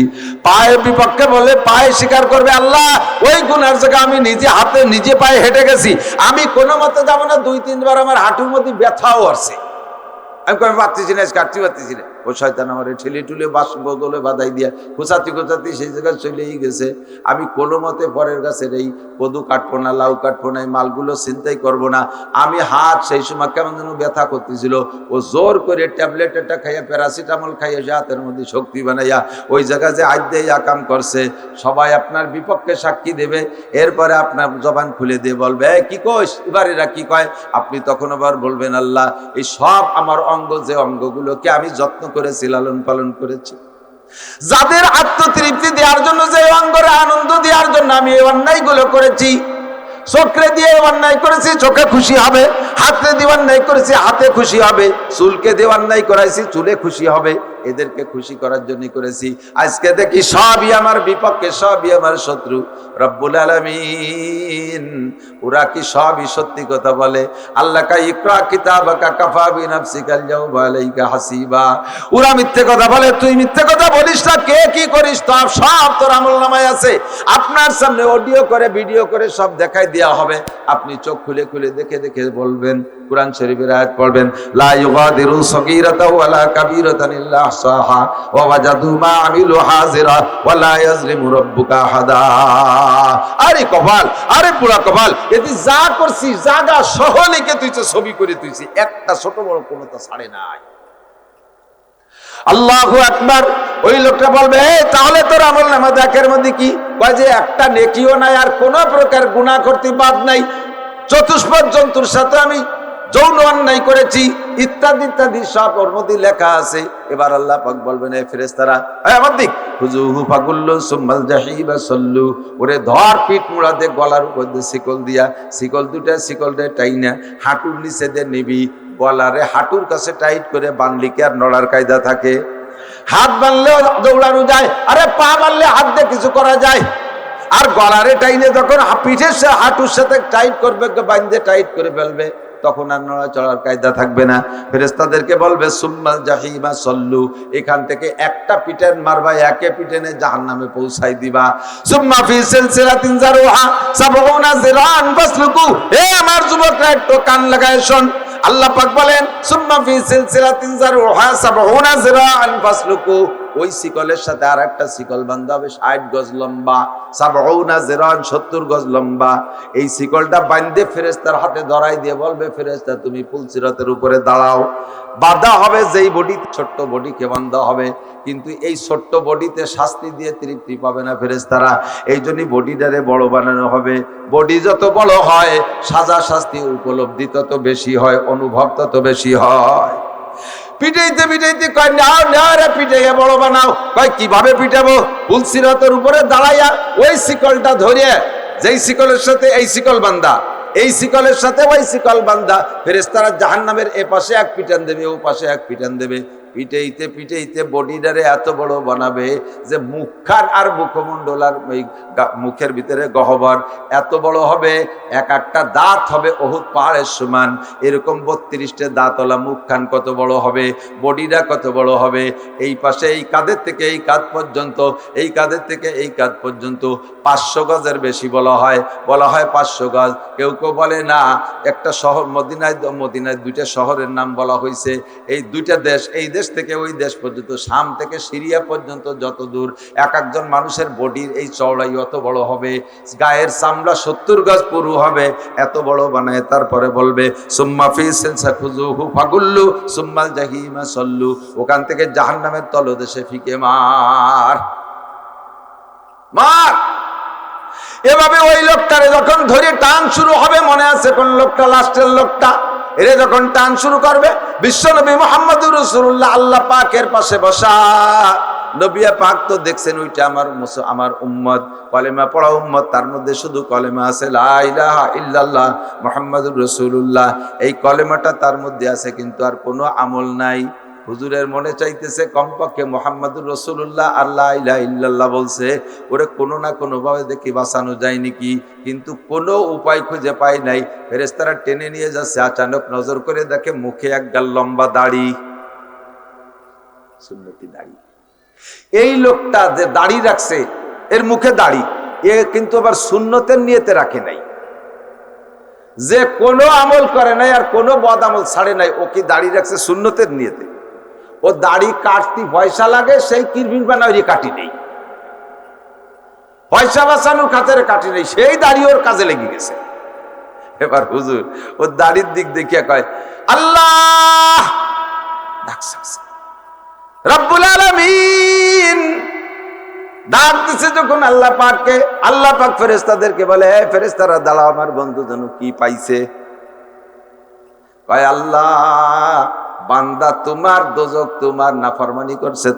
পায়ের বিপক্ষে বলে, পায়ে স্বীকার করবে আল্লাহ ওই গুনার জায়গায় আমি নিজে হাতে নিজে পায়ে হেঁটে গেছি, আমি কোনো মতে যাবো না। 2-3 বার আমার হাঁটুর মধ্যে ব্যথাও আসছে। আমি কই পারতেছি না, কাটতে পারতেছি না। ও শয়তান আমার ঠেলে টুলে বাস বদলে বাধাই দিয়া খোঁচাতে খোঁচাতে সেই জায়গায় চলেই গেছে। আমি কোনো মতে পরের গাছের এই কদু কাটবো না, লাউ কাটবো না, এই মালগুলো চিন্তাই করবো না। আমি হাত সেই সময় কেমন যেন ব্যথা করতেছিল, ও জোর করে ট্যাবলেট একটা খাইয়া প্যারাসিটামল খাইয়া সে হাতের মধ্যে শক্তি বানাইয়া ওই জায়গায় যে আদ্যেই আকাম করছে। সবাই আপনার বিপক্ষে সাক্ষী দেবে, এরপরে আপনার জবান খুলে দিয়ে বলবে কি কইস, এবারেরা কি কয়। আপনি তখন আবার বলবেন আল্লাহ এই সব আমার অঙ্গ, যে অঙ্গগুলোকে আমি যত্ন করেছি, লালন পালন করেছি, যাদের আত্মতৃপ্তি দেওয়ার জন্য, যে অঙ্গরে আনন্দ দেওয়ার জন্য আমি এই অন্যায়গুলো করেছি। চোখে দিয়ে অন্যায় করেছি, চোখে খুশি হবে। হাতে দিয়ে অন্যায় করেছি, হাতে খুশি হবে। চুলকে দিয়ে অন্যায় করাইছি, চুলে খুশি হবে। এদেরকে খুশি করার জন্য করেছি। আজকে দেখি সবই আমার বিপক্ষে, সবই আমার শত্রু। রব্বুল আলামিন ওরা কি সবই সত্যি কথা বলে? আল্লাহ কা ইকরা কিতাবাকা কাফা বিনাফসিকাল ইয়াওমা আলাইকা হাসিবা। ওরা মিথ্যে কথা বলে, তুই মিথ্যে কথা বলিস না। কে কি করিস তোর সব তোর আমলনামায় আছে। আপনার সামনে অডিও করে, ভিডিও করে সব দেখাই দেওয়া হবে। আপনি চোখ খুলে খুলে দেখে দেখে বলবেন। কুরআন শরীফের আয়াত পড়বেন, লা ইউগাদিরু সগীরাতাও ওয়ালা কাবীরাতান ইল্লা আহসাহা ওয়া ওয়াজাদু মা আমিলু হাজিরা ওয়া লা ইয়াজলিমু রাব্বুকা আহাদা। আরে কপাল, আরে পুরা কপাল, এতে যা করছি জায়গা সহ লিখে তুইছে, ছবি করে তুইছি, একটা ছোট বড় কোনো তা ছাড়ে নাই। আল্লাহু আকবার। ওই লোকটা বলবে তাহলে তোর আমলনামা দেখার মধ্যে কি? কয় যে একটা নেকিও নাই, আর কোন প্রকার গুনাহ করতে বাদ নাই। চতুষ্পদ জন্তুর সাথে আমি যৌন অন্যায় করেছি, ইত্যাদি ইত্যাদি সব ওর মধ্যে লেখা আছে। এবার আল্লাহ পাক বলবেন এই ফেরেশতারা, আমার দিক হুজুহু ফাগুল্লু সুম্মাল জাহিবা সল্লু। ওরে ধর, পিঠ মুড়াতে গলার উপর দিয়ে শিকল দিয়া, শিকল দুটা শিকলটা টাইনা হাঁটুর নিচে দিয়ে নিবি, গলারে হাঁটুর কাছে টাইট করে বানলি কি আর নড়ার কায়দা থাকে? হাত বানলেও দৌড়ানো যায়, আরে পা বানলে হাত দিয়ে কিছু করা যায়। আর গলারে টাইনে যখন পিঠের হাঁটুর সাথে টাইট করবে, বাঁধে টাইট করে ফেলবে, তখন আর নড়া চড়ার কায়দা থাকবে না। ফেরেশতাদেরকে বলবে সুম্মাল জাহিমা সল্লু, এখান থেকে একটা পিটেন মারবা, একে পিটেনে জাহান্নামে পৌঁছাই দিবা। সুম্মা ফি সিলসিলাতিন যারুহা সাবউনা যিরান ফাসলুকু। হে আমার যুবকরা একটু কান লাগায় শোন। আল্লাহ পাক বলেন সুম্মা ফি সিলসিলাতিন যারুহা সাবউনা যিরান ফাসলুকু। ওই শিকলের সাথে আর একটা শিকল বাঁধা হবে 60 গজ লম্বা, সাবউনা যিরান 70 গজ লম্বা। এই শিকলটা বাঁধে ফেরেশতার হাতে ধরাই দিয়ে বলবে ফেরেশতা তুমি পুলসিরাতের উপরে দাঁড়াও। বাঁধা হবে যেই বডি, ছোট্ট বডিকে বাঁধা হবে, কিন্তু এই ছোট্ট বডিতে শাস্তি দিয়ে তৃপ্তি পাবে না ফেরেশতারা। এই জন্যই বডিটারে বড় বানানো হবে। বডি যত বড় হয় সাজা শাস্তি উপলব্ধি তত বেশি হয়, অনুভব তত বেশি হয়। পিটাইতে পিটাইতে কয় নাও নাও রে পিটাইয়া বড় বানাও। কয় কিভাবে পিটাবো? পুলসিরাতের উপরে দাঁড়াইয়া ওই শিকলটা ধরিয়ে, যেই শিকলের সাথে এই শিকল বান্ধা, এই শিকলের সাথে ওই শিকল বান্ধা, ফেরেশতারা জাহান্নামের এ পাশে এক পিটান দেবে, ও পাশে এক পিটান দেবে। পিটাইতে পিটাইতে বডিটারে এত বড় বানাবে যে মুখখান আর মুখমণ্ডল আর ওই মুখের ভিতরে গহ্বর এত বড় হবে, এক একটা দাঁত হবে অহুদ পাহাড়ের সমান। এরকম 32টা দাঁতওয়ালা মুখখান কত বড় হবে, বডিটা কত বড় হবে। এই পাশে এই কাঁধের থেকে এই কাঁধ পর্যন্ত, এই কাঁধের থেকে এই কাঁধ পর্যন্ত 500 গজের বেশি বলা হয় 500 গজ। কেউ কেউ বলে না, একটা শহর মদিনায় দুইটা শহরের নাম বলা হয়েছে। এই দুইটা দেশ, এই দেশ থেকে ওই দেশ পর্যন্ত, শাম থেকে সিরিয়া পর্যন্ত যত দূর, এক একজন মানুষের বডির এই চওড়াই অত বড় হবে। গায়ের চামড়া 70 গজ পুরু হবে, এত বড় বানায়। তারপরে বলবে সুম্মা ফি সিলসাকুজুহু ফাগুল্লু সুম্মাল জাহিমা সল্লু। ওখান থেকে জাহান্নামের তলদেশে ফিকে মার মার। এভাবে ওই লোকটারে যখন ধরে টান শুরু হবে, মনে আছে কোন লোকটা, লাস্টের লোকটা, এরে যখন টান শুরু করবে, বিশ্বনবী মুহাম্মদুর রাসূলুল্লাহ আল্লাহ পাকের পাশে বসা। নবী পাক তো দেখছেন ওইটা আমার উম্মত, কলেমা পড়া উম্মত, তার মধ্যে শুধু কলেমা আছে লা ইলাহা ইল্লাল্লাহ মুহাম্মাদুর রাসূলুল্লাহ। এই কলেমাটা তার মধ্যে আছে, কিন্তু আর কোনো আমল নাই। হুজুরের মনে চাইতেছে কমপক্ষে মুহাম্মাদুর রাসূলুল্লাহ আর লা ইলাহা ইল্লাল্লাহ বলছে, ওরে কোনো না কোনো ভাবে দেখি বাঁচানো যায় নাকি, কিন্তু কোনো উপায় খুঁজে পাই নাই। ফেরেশতারা টেনে নিয়ে যাচ্ছে, আচানক নজর করে দেখে মুখে এক গাল লম্বা দাড়ি, সুন্নতি দাড়ি। এই লোকটা যে দাড়ি রাখছে, এর মুখে দাড়ি, এ কিন্তু আবার সুন্নতের নিয়তে রাখে নাই। যে কোনো আমল করে নাই আর কোনো বদ আমল ছাড়ে নাই, ও কি দাড়ি রাখছে সুন্নতের নিয়তে? ও দাড়ি কাটতে পয়সা লাগে, সেই কিরবিন বানাই কাটি নেই, পয়সা বাঁচানোর খাতিরে কাটি নেই, সেই দাড়ি ওর কাজে লেগে গেছে। এবার হুজুর ও দাড়ির দিক দেখিয়া কয় আল্লাহ রব্বুল আলামিন ডাক দিছে যখন আল্লাহ পাককে, আল্লাহ পাক ফেরেশতাদেরকে বলে, হে ফেরেশতারা দাঁড়াও, আমার বন্ধু যেন কি পাইছে। কয় আল্লাহ, বান্দা তোমার দোজক, তোমার নাফরমানি করছে,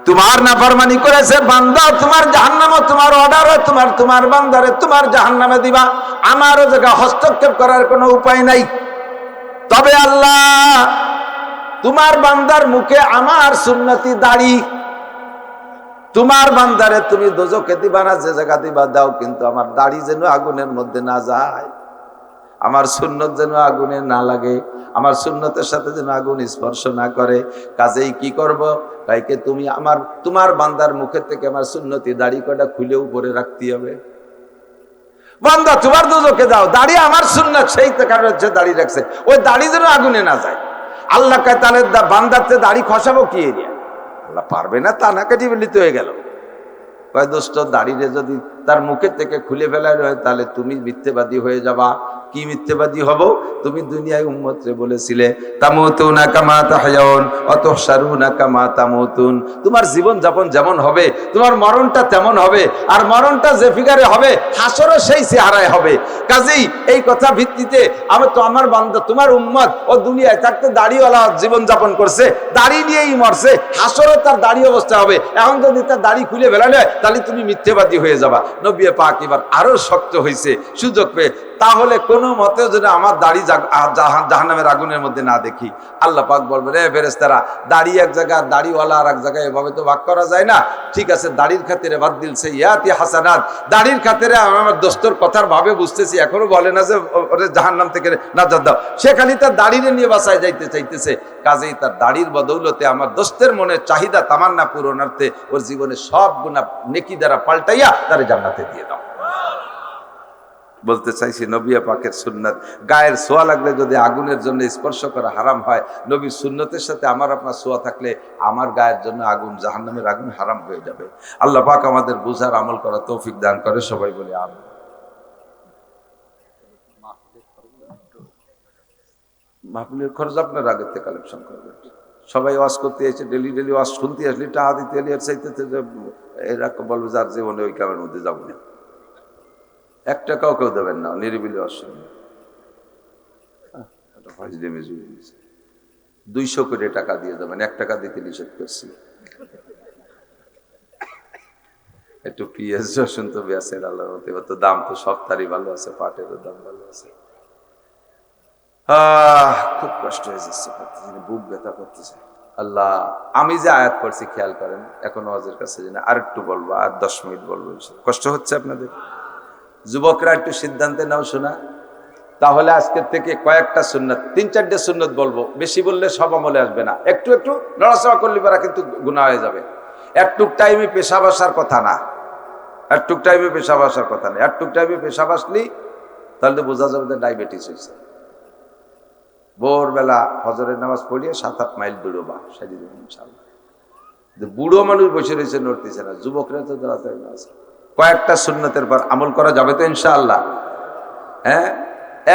তোমার নাফরমানি করেছে বান্দা, তোমার জাহান্নাম, তোমার অর্ডারও তোমার বান্দারে তোমার জাহান্নামে দিবা, আমারও জায়গা হস্তক্ষেপ করার কোনো উপায় নাই। তবে আল্লাহ, তোমার বান্দার মুখে আমার সুন্নতি দাড়ি, তোমার বান্দারে তুমি দোজকে দিবা না, যে জায়গা দিবা দাও, কিন্তু আমার দাড়ি যেন আগুনের মধ্যে না যায়, আমার সুন্নত যেন আগুনে না লাগে, আমার সুন্নতের সাথে যেন আগুন স্পর্শ না করে। কাজেই কি করব? তাইকে তুমি তোমার বান্দার মুখের থেকে আমার সুন্নতি দাড়ি কটা খুলে উপরে রাখতে হবে। বান্দা তোমার দোজকে দাও, দাড়ি আমার সুন্নত, সেই কারণে দাড়ি রাখছে, ওই দাড়ি যেন আগুনে না যায়। আল্লাহ কয় তাহলে বান্দাতে দাড়ি খসাবো কি এরিয়া? আল্লাহ পারবে না, তা না, কেটে বেলিত হয়ে গেল। কয় দোস্ত, দাড়িরে যদি তার মুখের থেকে খুলে ফেলার হয়, তাহলে তুমি মিথ্যেবাদী হয়ে যাবা। কি মিথ্যেবাদী হব? তুমি দুনিয়ায় উম্মতরে বলেছিলে তামুতুনা কামা তাহয়াউন ওয়া তুহশারুনা কামা তামুতুন, তোমার জীবন যাপন যেমন হবে তোমার মরণটা তেমন হবে, আর মরণটা যে ফিগারে হবে হাসরও সেই চেহারায় হবে। কাজেই এই কথা ভিত্তিতে আমার বান্দা তোমার উম্মত ও দুনিয়ায় থাকতে দাড়িওয়ালা জীবন যাপন করছে, দাড়ি নিয়েই মরছে, হাসরও তার দাড়ি অবস্থা হবে। এখন যদি তার দাড়ি খুলে ফেলালে হয়, তাহলে তুমি মিথ্যেবাদী হয়ে যাবা। নবী পাক এবার আরো শক্ত হয়েছে সুযোগ পেয়ে, তাহলে কোনো মতেও যদি আমার দাড়ি জাহান্নামের আগুনের মধ্যে না দেখি, আল্লাহ পাক বলবে, রে ফেরেশতারা, দাড়ি এক জায়গায়, দাড়িওয়ালা আর এক জায়গায়, এভাবে তো ভাগ করা যায় না। ঠিক আছে, দাড়ির খাতিরে বাদ দিলছে ইয়াতি হাসানাত, দাড়ির খাতিরে আমার দোস্তর কথার ভাবে বুঝতেছি, এখনো বলে না যে ওরে জাহান্নাম থেকে নাজাত দাও, সে খালি তার দাড়িরে নিয়ে বাসায় যাইতে চাইতেছে। কাজেই তার দাড়ির বদৌলতে আমার দোস্তের মনে চাহিদা তামান্না পূরণার্থে ওর জীবনে সব গুনাহ নেকি দ্বারা পাল্টাইয়া তারে জান্নাতে দিয়ে দাও। বলতে চাইছি, নবী পাকের সুন্নাত, গায়ের ছোঁয়া লাগলে যদি আগুনের জন্য স্পর্শ করা হারাম হয়, নবীর সুন্নতের সাথে আমার আপনার ছোঁয়া থাকলে আমার গায়ের জন্য আগুন, জাহান্নামের আগুন হারাম হয়ে যাবে। আল্লাহ পাক আমাদের বুঝার আমল করা তৌফিক দান করে, সবাই বলে আমিন। মাহফিলের খরচ আপনার আগের থেকে কালেকশন করবেন। সবাই ওয়াজ করতে এসে ডেলি ওয়াজ শুনতে আসলে টাকা দিতে এলে চাইতে এরা বলবে যার জীবনে ওই কামের মধ্যে যাবো না, 1 টাকাও কেউ দেবেন না, নিরিবিলি অসুবিধা। 200 করে টাকা দিয়ে দেবেন, 1 টাকা দিতে নিষেধ করছি। একটু পিঁয়াজ রসুন তো বেঁচেন আল্লাহর মতে, তো দাম তো সব তারই ভালো আছে, পাটেরও দাম ভালো আছে। খুব কষ্ট হয়ে যাচ্ছে, বুক ব্যথা করতেছে। আল্লাহ, আমি যে আয়াত পড়ছি খেয়াল করেন, এখন ওয়াজের কাছে জানি আর একটু বলবো, আর 10 মিনিট বলবো। কষ্ট হচ্ছে আপনাদের? যুবকরা একটু সিদ্ধান্তে নাও শোনা, তাহলে আজকের থেকে কয়েকটা সুন্নাত, 3-4টে সুন্নাত বলবো, বেশি বললে সব আমলে আসবে না। একটু নড়াচড়া করলে পারা কিন্তু গুনাহ হয়ে যাবে। একটুক টাইমে পেশাব আসার কথা না, একটুক টাইমে পেশাব আসার কথা না। একটুক টাইমে পেশাব আসলেই তাহলে বোঝা যাবে যে ডায়াবেটিস হয়েছে। ভোরবেলা ফজরের নামাজ পড়িয়ে 7-8 মাইল দৌড়বা, সেদিন ইনশাআল্লাহ। বুড়ো মানুষ বসে রয়েছে, নড়তেছে না, যুবকরা তো দাঁড়াতে আছে। কয়েকটা সুন্নতের পর আমল করা যাবে তো ইনশাআল্লাহ? হ্যাঁ,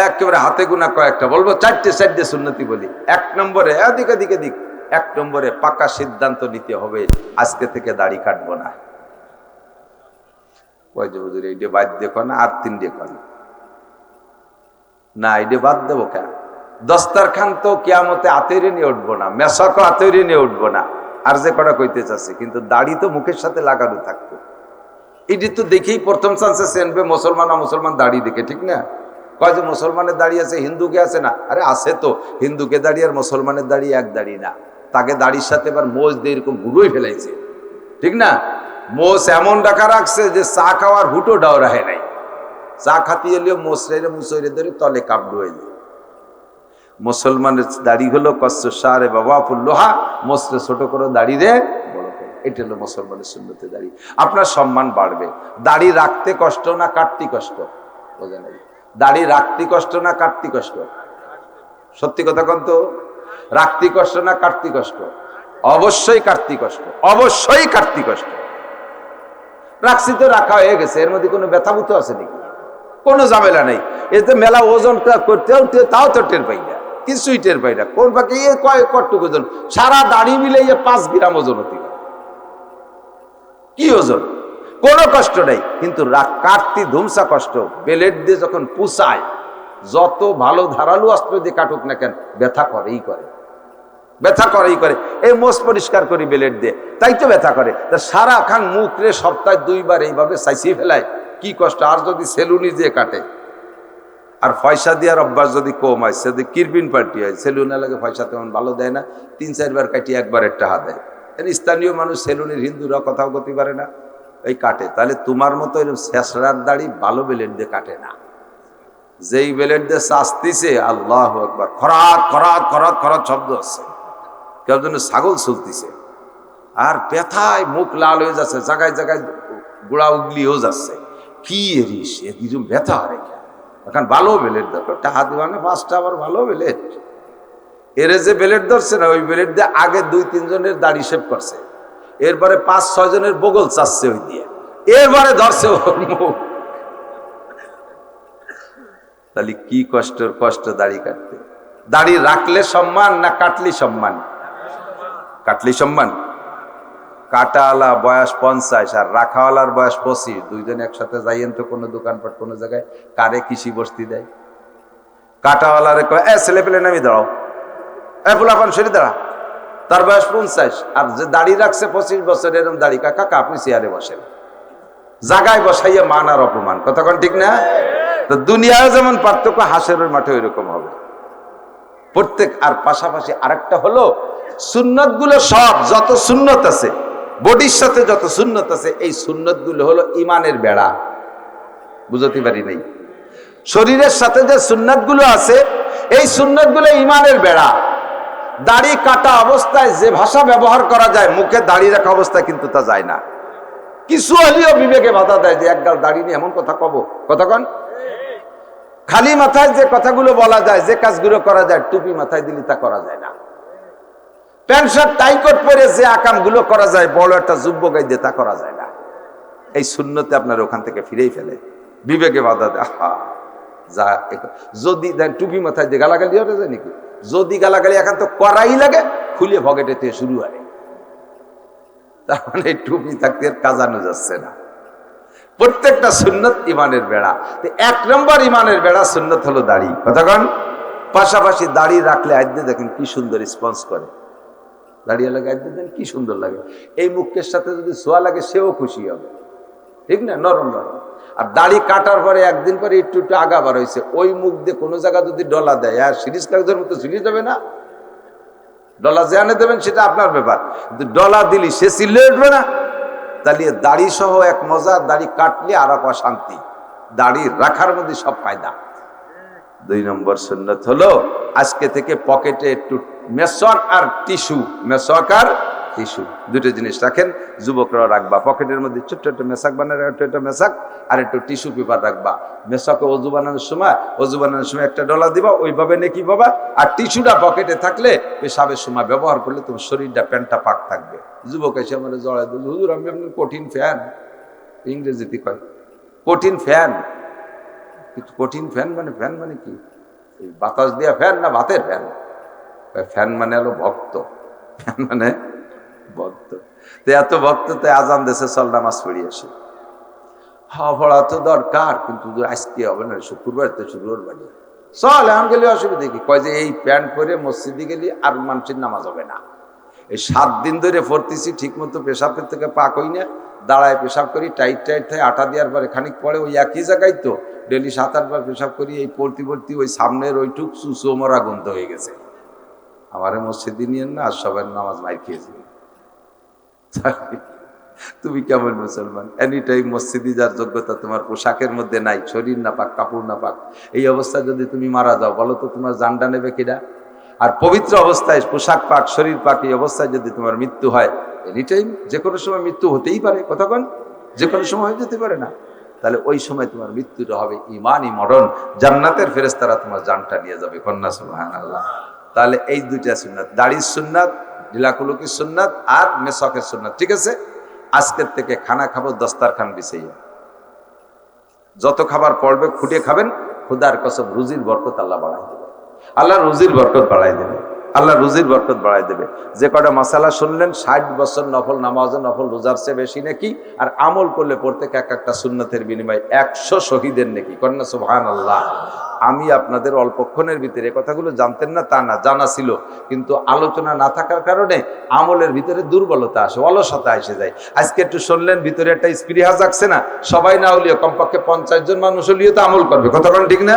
একেবারে হাতে গোনা কয়েকটা বলবো, 4টে সুন্নতি বলি। 1 নম্বরে, এদিক 1 নম্বরে পাকা সিদ্ধান্ত নিতে হবে, আজকে থেকে দাড়ি কাটবো না। ওই যে হুজুর এইটা বাদ দেখো না, আর 3টে করি না, এইটা বাদ দেবো কেন? দস্তারখান তো কিয়ামতে আতৈরে নিয়ে উঠবো না, মেশাকও আতৈরে নিয়ে উঠবো না, আর যে কটা কইতে চাচ্ছি, কিন্তু দাড়ি তো মুখের সাথে লাগানো থাকতো। এটি তো দেখেই প্রথম চান্সে চেনবে মুসলমান দাড়ি দেখে, ঠিক না? কয় যে মুসলমানের দাড়ি আছে, হিন্দুকে আছে না? আরে আছে তো, হিন্দুকে দাড়ি আর মুসলমানের দাড়ি এক দাড়ি না। তাকে দাড়ির সাথে এবার মোজ দিয়ে এরকম গুঁড়োই ফেলাইছে, ঠিক না? মোজ এমন রাখা রাখছে যে চা খাওয়ার হুটোটাও রাখে নাই। চা খাতি এলেও মোসরে মুসরে ধরে তলে কাপড় হয়ে যায়। মুসলমানের দাড়ি হলো কচ্ছসারে বাবা ফুল্লোহা, মোসরে ছোট করে দাড়ি রে বড় করে, এটা হলো মুসলমানের সুন্নতে দাড়ি। আপনার সম্মান বাড়বে। দাড়ি রাখতে কষ্ট না কাটতে কষ্ট? বোঝা নাই? দাড়ি রাখতে কষ্ট না কাটতে কষ্ট? সত্যি কথা কোন তো, রাখতে কষ্ট না কাটতে কষ্ট? অবশ্যই কাটতে কষ্ট, অবশ্যই কাটতে কষ্ট। রাখছি তো রাখা হয়ে গেছে, এর মধ্যে কোনো ব্যথা বুথ আছে নাকি? কোনো ঝামেলা নেই। এতে মেলা ওজন করতেও তাও তো টের পাই না, কিছুই টের পাই না। কোন পাখি কটটুক ওজন, সারা দাড়ি মিলে 5 গ্রাম ওজন হতে পারে। কি ওজন? কোনো কষ্ট নেই। কিন্তু কাটতি ধুমসা কষ্ট। বেলেট দিয়ে যখন পুষায়, যত ভালো ধারালো অস্ত্র দিয়ে কাটুক না কেন, ব্যথা করেই করে, ব্যথা করেই করে। এই মোষ পরিষ্কার করি বেলেট দিয়ে, তাই তো ব্যথা করে। তা সারা খান মুখ রে সপ্তাহে 2 বার এইভাবে চাইছিয়ে ফেলায়, কি কষ্ট। আর যদি সেলুনি দিয়ে কাটে, আর পয়সা দেওয়ার অভ্যাস যদি কম হয়, যদি কিরপিন পাল্টি হয়, সেলুনে লাগে পয়সা তেমন ভালো দেয় না, 3-4 বার কাটিয়ে একবারের টাকা দেয়। স্থানীয় মানুষ সেলুনের, হিন্দুরা কথাও করতে পারে না, এই কাটে। তাহলে তোমার মতো এরকম শেষরার দাড়ি ভালো বেলেট দিয়ে কাটে না। যেই বেলেট দিয়ে শাস্তিছে, আল্লাহু আকবার, খরাত খরাত খরাত খরাত শব্দ হচ্ছে, কেউ যেন ছাগল চলতেছে। আর ব্যথায় মুখ লাল হয়ে যাচ্ছে, জায়গায় জায়গায় গোড়া উগলিও যাচ্ছে। কি এরিস, এ কিছু ব্যথা হয় এখন। ভালো বেলেট দরকার, টাকা দিবানে 5টা আবার ভালো বেলেট। এরে যে বেলেট ধরছে না, ওই বেলেট দিয়ে আগে 2-3 জনের দাড়ি শেভ করছে, এরপরে 5-6 জনের বগল চাচ্ছে ওই দিয়ে, এরপরে ধরছে ওর মুখ। তাহলে কি কষ্ট দাড়ি কাটতে। দাড়ি রাখলে সম্মান না কাটলি সম্মান? কাটলি সম্মান। কাটাওয়ালা বয়স 50 আর রাখাওয়ালার বয়স 25, 2 জন একসাথে যাইয়েন তো কোনো দোকানপাট কোনো জায়গায়, কারে কৃষি বস্তি দেয়। কাটাওয়ালারে কয়, ছেলে পেলে নামি দাঁড়াও, পোলাপান সরি দাঁড়া, তার বয়স 50। আর যে দাড়ি রাখছে 25 বছর, এরকম দাড়ি, কাকা আপনি চেয়ারে বসেন। জায়গায় বসাইয়া মান আর অপমান, কথা কোন ঠিক না? তো দুনিয়ায় যেমন পার্থক্য, হাসরের মাঠে ওইরকম হবে প্রত্যেক। আর পাশাপাশি আরেকটা হলো, সুন্নত গুলো সব, যত সুন্নত আছে বডির সাথে, যত সুন্নত আছে, এই সুন্নত গুলো হলো ইমানের বেড়া। বুঝতে পারি নাই? শরীরের সাথে যে সুন্নত গুলো আছে, এই সুন্নত গুলো ইমানের বেড়া। দাড়ি কাটা অবস্থায় যে ভাষা ব্যবহার করা যায়, মুখে দাড়ি রাখা অবস্থায় কিন্তু তা যায় না। কিছু হলেও বিবেকে বাধা দেয় যে একগাল দাড়ি নিয়ে এমন কথা কব, কতক্ষণ। খালি মাথায় যে কথাগুলো বলা যায়, যে কাজগুলো করা যায়, টুপি মাথায় দিলে তা করা যায় না। প্যান্ট শার্ট টাইকট পরে যে আকামগুলো করা যায়, বড় একটা যুব্য গাই দিয়ে তা করা যায় না। এই সুন্নতে আপনার ওখান থেকে ফিরেই ফেলে, বিবেকে বাধা দেয়। যা যদি দেন টুপি মাথায় দিয়ে গালাগালি হতে যায় নাকি? যদি গালাগালি একান্ত করাই লাগে, খুলে পকেটে থেকে শুরু হয়। তার মানে এই টুপি থাকতে আর কাজানো যাচ্ছে না। প্রত্যেকটা সুন্নত ইমানের বেড়া। 1 নম্বর ইমানের বেড়া সুন্নত হলো দাড়ি, কতক্ষণ। পাশাপাশি দাড়ি রাখলে আদ্যে দেখেন কি সুন্দর রেসপন্স করে। দাঁড়িয়ে লাগে আদ্যে দেন কি সুন্দর লাগে। এই মুখের সাথে যদি ছোঁয়া লাগে, সেও খুশি হবে, ঠিক না? নরম নরম। আর দাড়ি কাটার পরে একদিন পরে একটু একটু আগাবার হয়েছে, ওই মুখ দিয়ে কোনো জায়গা যদি ডলা দেয়, আর সিরিজ কাগজের মতো সিরিজ দেবে না। ডলা যে আনে দেবেন সেটা আপনার ব্যাপার, কিন্তু ডলা দিলি সে চিল্লে উঠবে না। তাহলে দাড়ি সহ এক মজা, দাড়ি কাটলে আর এক শান্তি। দাড়ি রাখার মধ্যে সব ফায়দা। 2 নম্বর সুন্নত হলো, আজকে থেকে পকেটে একটু মেসওয়াক আর টিস্যু, মেসওয়াক আর টিস্যু, 2টো জিনিস রাখেন। যুবকরা রাখবা পকেটের মধ্যে, ছোট্ট একটা মেসাক বানানো, একটা মেসাক আর একটু টিস্যু পেপার রাখবা। মেসাকে অজু বানানোর সময় একটা ডলা দিবা, ওইভাবে নেকি বাবা। আর টিস্যুটা পকেটে থাকলে পেশাবের সময় ব্যবহার করলে তোমার শরীরটা, প্যান্টটা পাক থাকবে। যুবক এসে আমার জড়ায় দিল, হুজুর আমি আপনার কঠিন ফ্যান, ইংরেজিতে কয় কঠিন ফ্যান। কিন্তু কঠিন ফ্যান মানে কি? বাতাস দিয়া ফ্যান না ভাতের ফ্যান? ফ্যান মানে হলো ভক্ত, ফ্যান মানে ভক্ত। তো এত ভক্ত, তো আজান দেশে চল নামাজ পড়ি আসি। হওয়া পড়া তো দরকার, কিন্তু আজকে হবে না, শুক্রবার তো শুক্রবার বাড়ি চল, এখন গেলে অসুবিধা কি? কয় যে এই প্যান্ট পরে মসজিদে গেলে আর মানুষের নামাজ হবে না। এই 7 দিন ধরে পড়তেছি, ঠিক মতো পেশাবের থেকে পাক হই না, দাঁড়ায় পেশাব করি, টাইট থাকে, আটা দেওয়ার পরে খানিক পরে ওই একই জায়গায় তো ডেলি 7-8 বার পেশাব করি। এই পড়তি ওই সামনের ওইটুক সুসো মরা গন্ধ হয়ে গেছে। আমারে মসজিদে নিয়ে না, আর সবার নামাজ মাইর খেয়েছি। তুমি কেমন মুসলমান? এনি টাইম মসজিদে যার যোগ্যতা তোমার পোশাকের মধ্যে নাই, শরীর না পাক, কাপড় না পাক, এই অবস্থায় যদি তুমি মারা যাও, বলো তো তোমার জানটা নেবে কিনা? আর পবিত্র অবস্থায় পোশাক পাক, শরীর পাক, এই অবস্থায় যদি তোমার মৃত্যু হয়, এনি টাইম যে কোনো সময় মৃত্যু হতেই পারে, কতক্ষণ যে কোনো সময় হয়ে যেতে পারে না? তাহলে ওই সময় তোমার মৃত্যুটা হবে ইমানই মরণ, জান্নাতের ফেরেশতারা তোমার জানটা নিয়ে যাবে। কন্যা সুবহানাল্লাহ। তাহলে এই দুইটা সুন্নাত, দাড়ির সুন্নাত, ঢিলাকুলুকির সুন্নাত আর মেসকের সুন্নাত। ঠিক আছে, আজকের থেকে খানা খাবো দস্তারখান বিছাইয়া, যত খাবার পড়বে খুঁটে খাবেন। খুদার কসম রুজির বরকত আল্লাহ বাড়াই দেবে, আল্লাহ রুজির বরকত বাড়াই দেবে, আল্লাহ রুজির বরকত বাড়াই দেবে। যে কটা মাসালা শুনলেন, 60 বছর নফল নামাজ নফল রোজার চেয়ে বেশি নেকি, আর আমল করলে প্রত্যেক এক একটা সুন্নতের বিনিময়ে 100 শহীদের নেকি। কন্যা সুবহানাল্লাহ। আমি আপনাদের অল্পক্ষণের ভিতরে কথাগুলো জানতেন না তা না, জানা ছিল, কিন্তু আলোচনা না থাকার কারণে আমলের ভিতরে দুর্বলতা আসে, অলসতা এসে যায়। আজকে একটু শুনলেন, ভিতরে একটা স্পৃহা জাগছে না, সবাই না হলেও কমপক্ষে 50 জন মানুষ হলেও তো আমল করবে, কথা বলেন ঠিক না?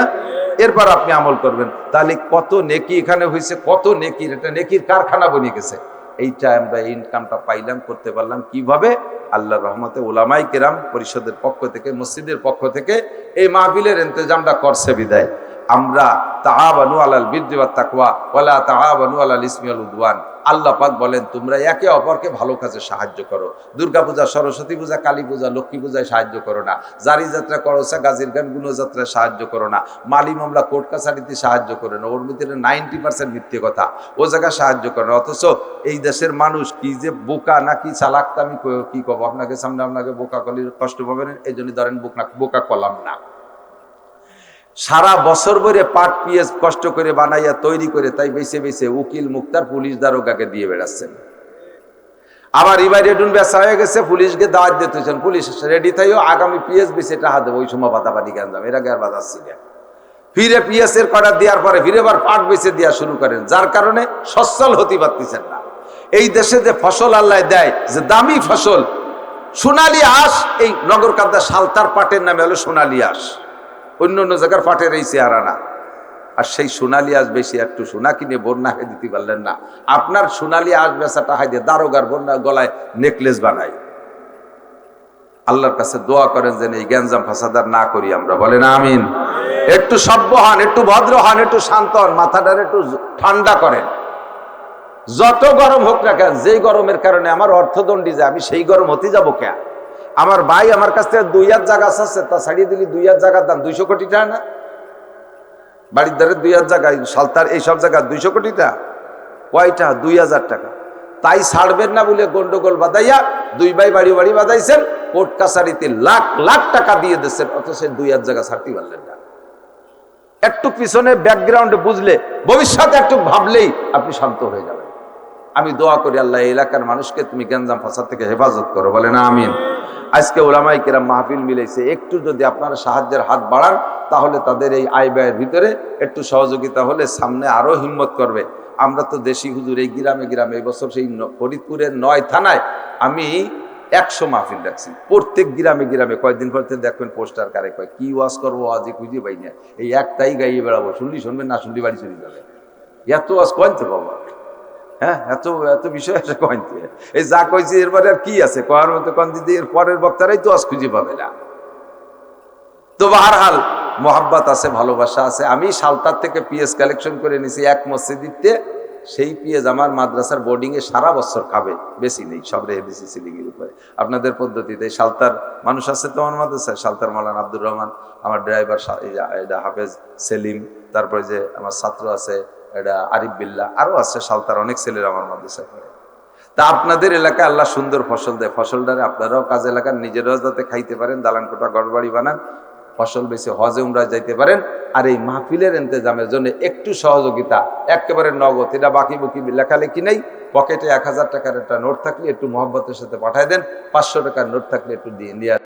এরপর আপনি আমল করবেন, তাহলে কত নেকি এখানে হয়েছে, কত নেকির এটা নেকির কারখানা বনে গেছে। এইটা আমরা ইনকামটা পাইলাম, করতে পারলাম কিভাবে? আল্লাহর রহমতে উলামায়ে কেরাম পরিষদের পক্ষ থেকে, মসজিদের পক্ষ থেকে এই মাহফিলের ইন্তজামটা করছে বিদায় আমরা তাআবানু আলাল বিররি ওয়াত তাকওয়া ওয়ালা তাআবানু আলাল ইসমি ওয়াল উদওয়ান। আল্লাহ পাক বলেন তোমরা একে অপরকে ভালো কাজে সাহায্য করো। দুর্গা পূজা, সরস্বতী পূজা, কালী পূজা, লক্ষ্মী পূজায় সাহায্য করো না। জারি যাত্রা করো, গাজীর গান গুণযাত্রায় সাহায্য করো না। মালি মামলা কোর্ট কাছারিতে সাহায্য করো না, ওর ভিতরে 90% মিথ্যে কথা, ও জায়গায় সাহায্য করো না। অথচ এই দেশের মানুষ কি যে বোকা নাকি চালাক, আমি কি কব আপনাকে সামনে, আপনাকে বোকা করলে কষ্ট পাবেন, এই জন্য ধরেন বোকা করলাম না। সারা বছর ভরে পাট পিঁয়াজ কষ্ট করে বানাইয়া তৈরি করে তাই বেছে বেছে উকিল মুক্তার পুলিশ দারোগাকে দিয়ে বেড়াচ্ছেন। আবার এবার রেডুন বেচা হয়ে গেছে, পুলিশকে দাওয়াত দিতেছেন, পুলিশ রেডি থাইও আগামী পিএস বেশি টাকা দেবো, ওই সময় বাদাবাদি গাঞ্জাম, এর আগে আর বাজাচ্ছি না। ফিরে পিএসের কটা দেওয়ার পরে ফিরে আবার পাট বেচে দেওয়া শুরু করেন, যার কারণে সচ্ছল হতে পারতেছেন না। এই দেশে যে ফসল আল্লাহ দেয়, যে দামি ফসল সোনালী আঁশ, এই নগরকান্দা সালতার পাটের নামে হলো সোনালী আঁশ, অন্য অন্য জায়গার পাটের এই চেহারা না। আর সেই সোনালী আঁশ বেশি একটু সোনা কিনে বন্যা হয়ে দিতে পারলেন না। আপনার সোনালী আঁশ বেচাটা হয় দিয়ে দারোগার বন্যা গলায় নেকলেস বানাই। আল্লাহর কাছে দোয়া করেন যেন এই গ্যাঞ্জাম ফাসাদার না করি আমরা, বলেন আমিন। একটু সভ্য হন, একটু ভদ্র হন, একটু শান্ত হন, মাথাটার একটু ঠান্ডা করেন। যত গরম হোক না কেন, যেই গরমের কারণে আমার অর্থদণ্ডী যায়, আমি সেই গরম হতে যাবো কেন? আমার ভাই আমার কাছ থেকে 2 জায়গা আছে, তা ছাড়িয়ে দিলি 2 জায়গার দাম 200 কোটি টাকা না? বাড়ির ধারে 2 জায়গায় সালতার এইসব জায়গা 200 কোটি টাকা, কয়টা? 2000 টাকা। তাই ছাড়বেন না বলে গন্ডগোল বাঁধাইয়া 2 ভাই বাড়ি বাড়ি বাঁধাইছেন, কোর্ট কাছারিতে লাখ লাখ টাকা দিয়ে দিচ্ছেন, অথচ 2 জায়গা ছাড়তে পারলেন না। একটু পিছনে ব্যাকগ্রাউন্ডে বুঝলে, ভবিষ্যতে একটু ভাবলেই আপনি শান্ত হয়ে যাবেন। আমি দোয়া করি আল্লাহ এই এলাকার মানুষকে তুমি গ্যাঞ্জাম ফাসাদ থেকে হেফাজত করো, বলেন আমিন। আজকে ওলামায়ে কেরাম মাহফিল মিলেছে, একটু যদি আপনারা সাহায্যের হাত বাড়ান তাহলে তাদের এই আয় ব্যয়ের ভিতরে একটু সহযোগিতা হলে সামনে আরো হিম্মত করবে। আমরা তো দেশি হুজুর এই গ্রামে গ্রামে, এই বছর সেই ফরিদপুরের 9 থানায় আমি 100 মাহফিল রাখছি। প্রত্যেক গ্রামে গ্রামে কয়েকদিন পর দেখবেন পোস্টার কারে কয় কি ওয়াজ করবো, আজই খুঁজে পাই না, এই একটাই গাইয়ে বেড়াবো, শুনলি শুনবেন, না শুনলি বাড়ি চলে যাবে। এত ওয়াজ কয়তে বাবা, হ্যাঁ এত এত বিষয় আছে কয়তে, এই যা কইছি এরপরে আর কি আছে কয়ার মতো কন দিদি, এর পরের বক্তারাই তো ওয়াজ খুঁজে পাবে না। তো বাহারহাল মোহাব্বত আছে, ভালোবাসা আছে। আমি সালতার থেকে পিএস কালেকশন করে নিছি এক মসজিদে, সেই পিএস আমার মাদ্রাসার বোর্ডিংয়ে সারা বছর খাবে, বেশি নেই, সব রেখে দিছি সিলিংয়ের উপরে। আপনাদের পদ্ধতিতে সালতার মানুষ আছে তো আমার মাদ্রাসায়, সালতার মাওলানা আব্দুর রহমান, আমার ড্রাইভার এটা হাফেজ সেলিম, তারপরে যে আমার ছাত্র আছে এটা আরিফ বিল্লাহ, আরও আছে সালতার অনেক ছেলেরা আমার মাদ্রাসায় পড়ে। তা আপনাদের এলাকায় আল্লাহ সুন্দর ফসল দেয়, ফসলটারে আপনারাও কাজ এলাকার নিজেরাও যাতে খাইতে পারেন, দালান কোঠা ঘরবাড়ি বানান, ফসল বেশি হজে উমরায় যাইতে পারেন। আর এই মাহফিলের ইন্তজামের জন্য একটু সহযোগিতা, একেবারে নগদ, এটা বাকি বুকি লেখালেখি নেই, পকেটে 1000 টাকার একটা নোট থাকলে একটু মহব্বতের সাথে পাঠায় দেন, 500 টাকার নোট থাকলে একটু দিয়ে নিয়ে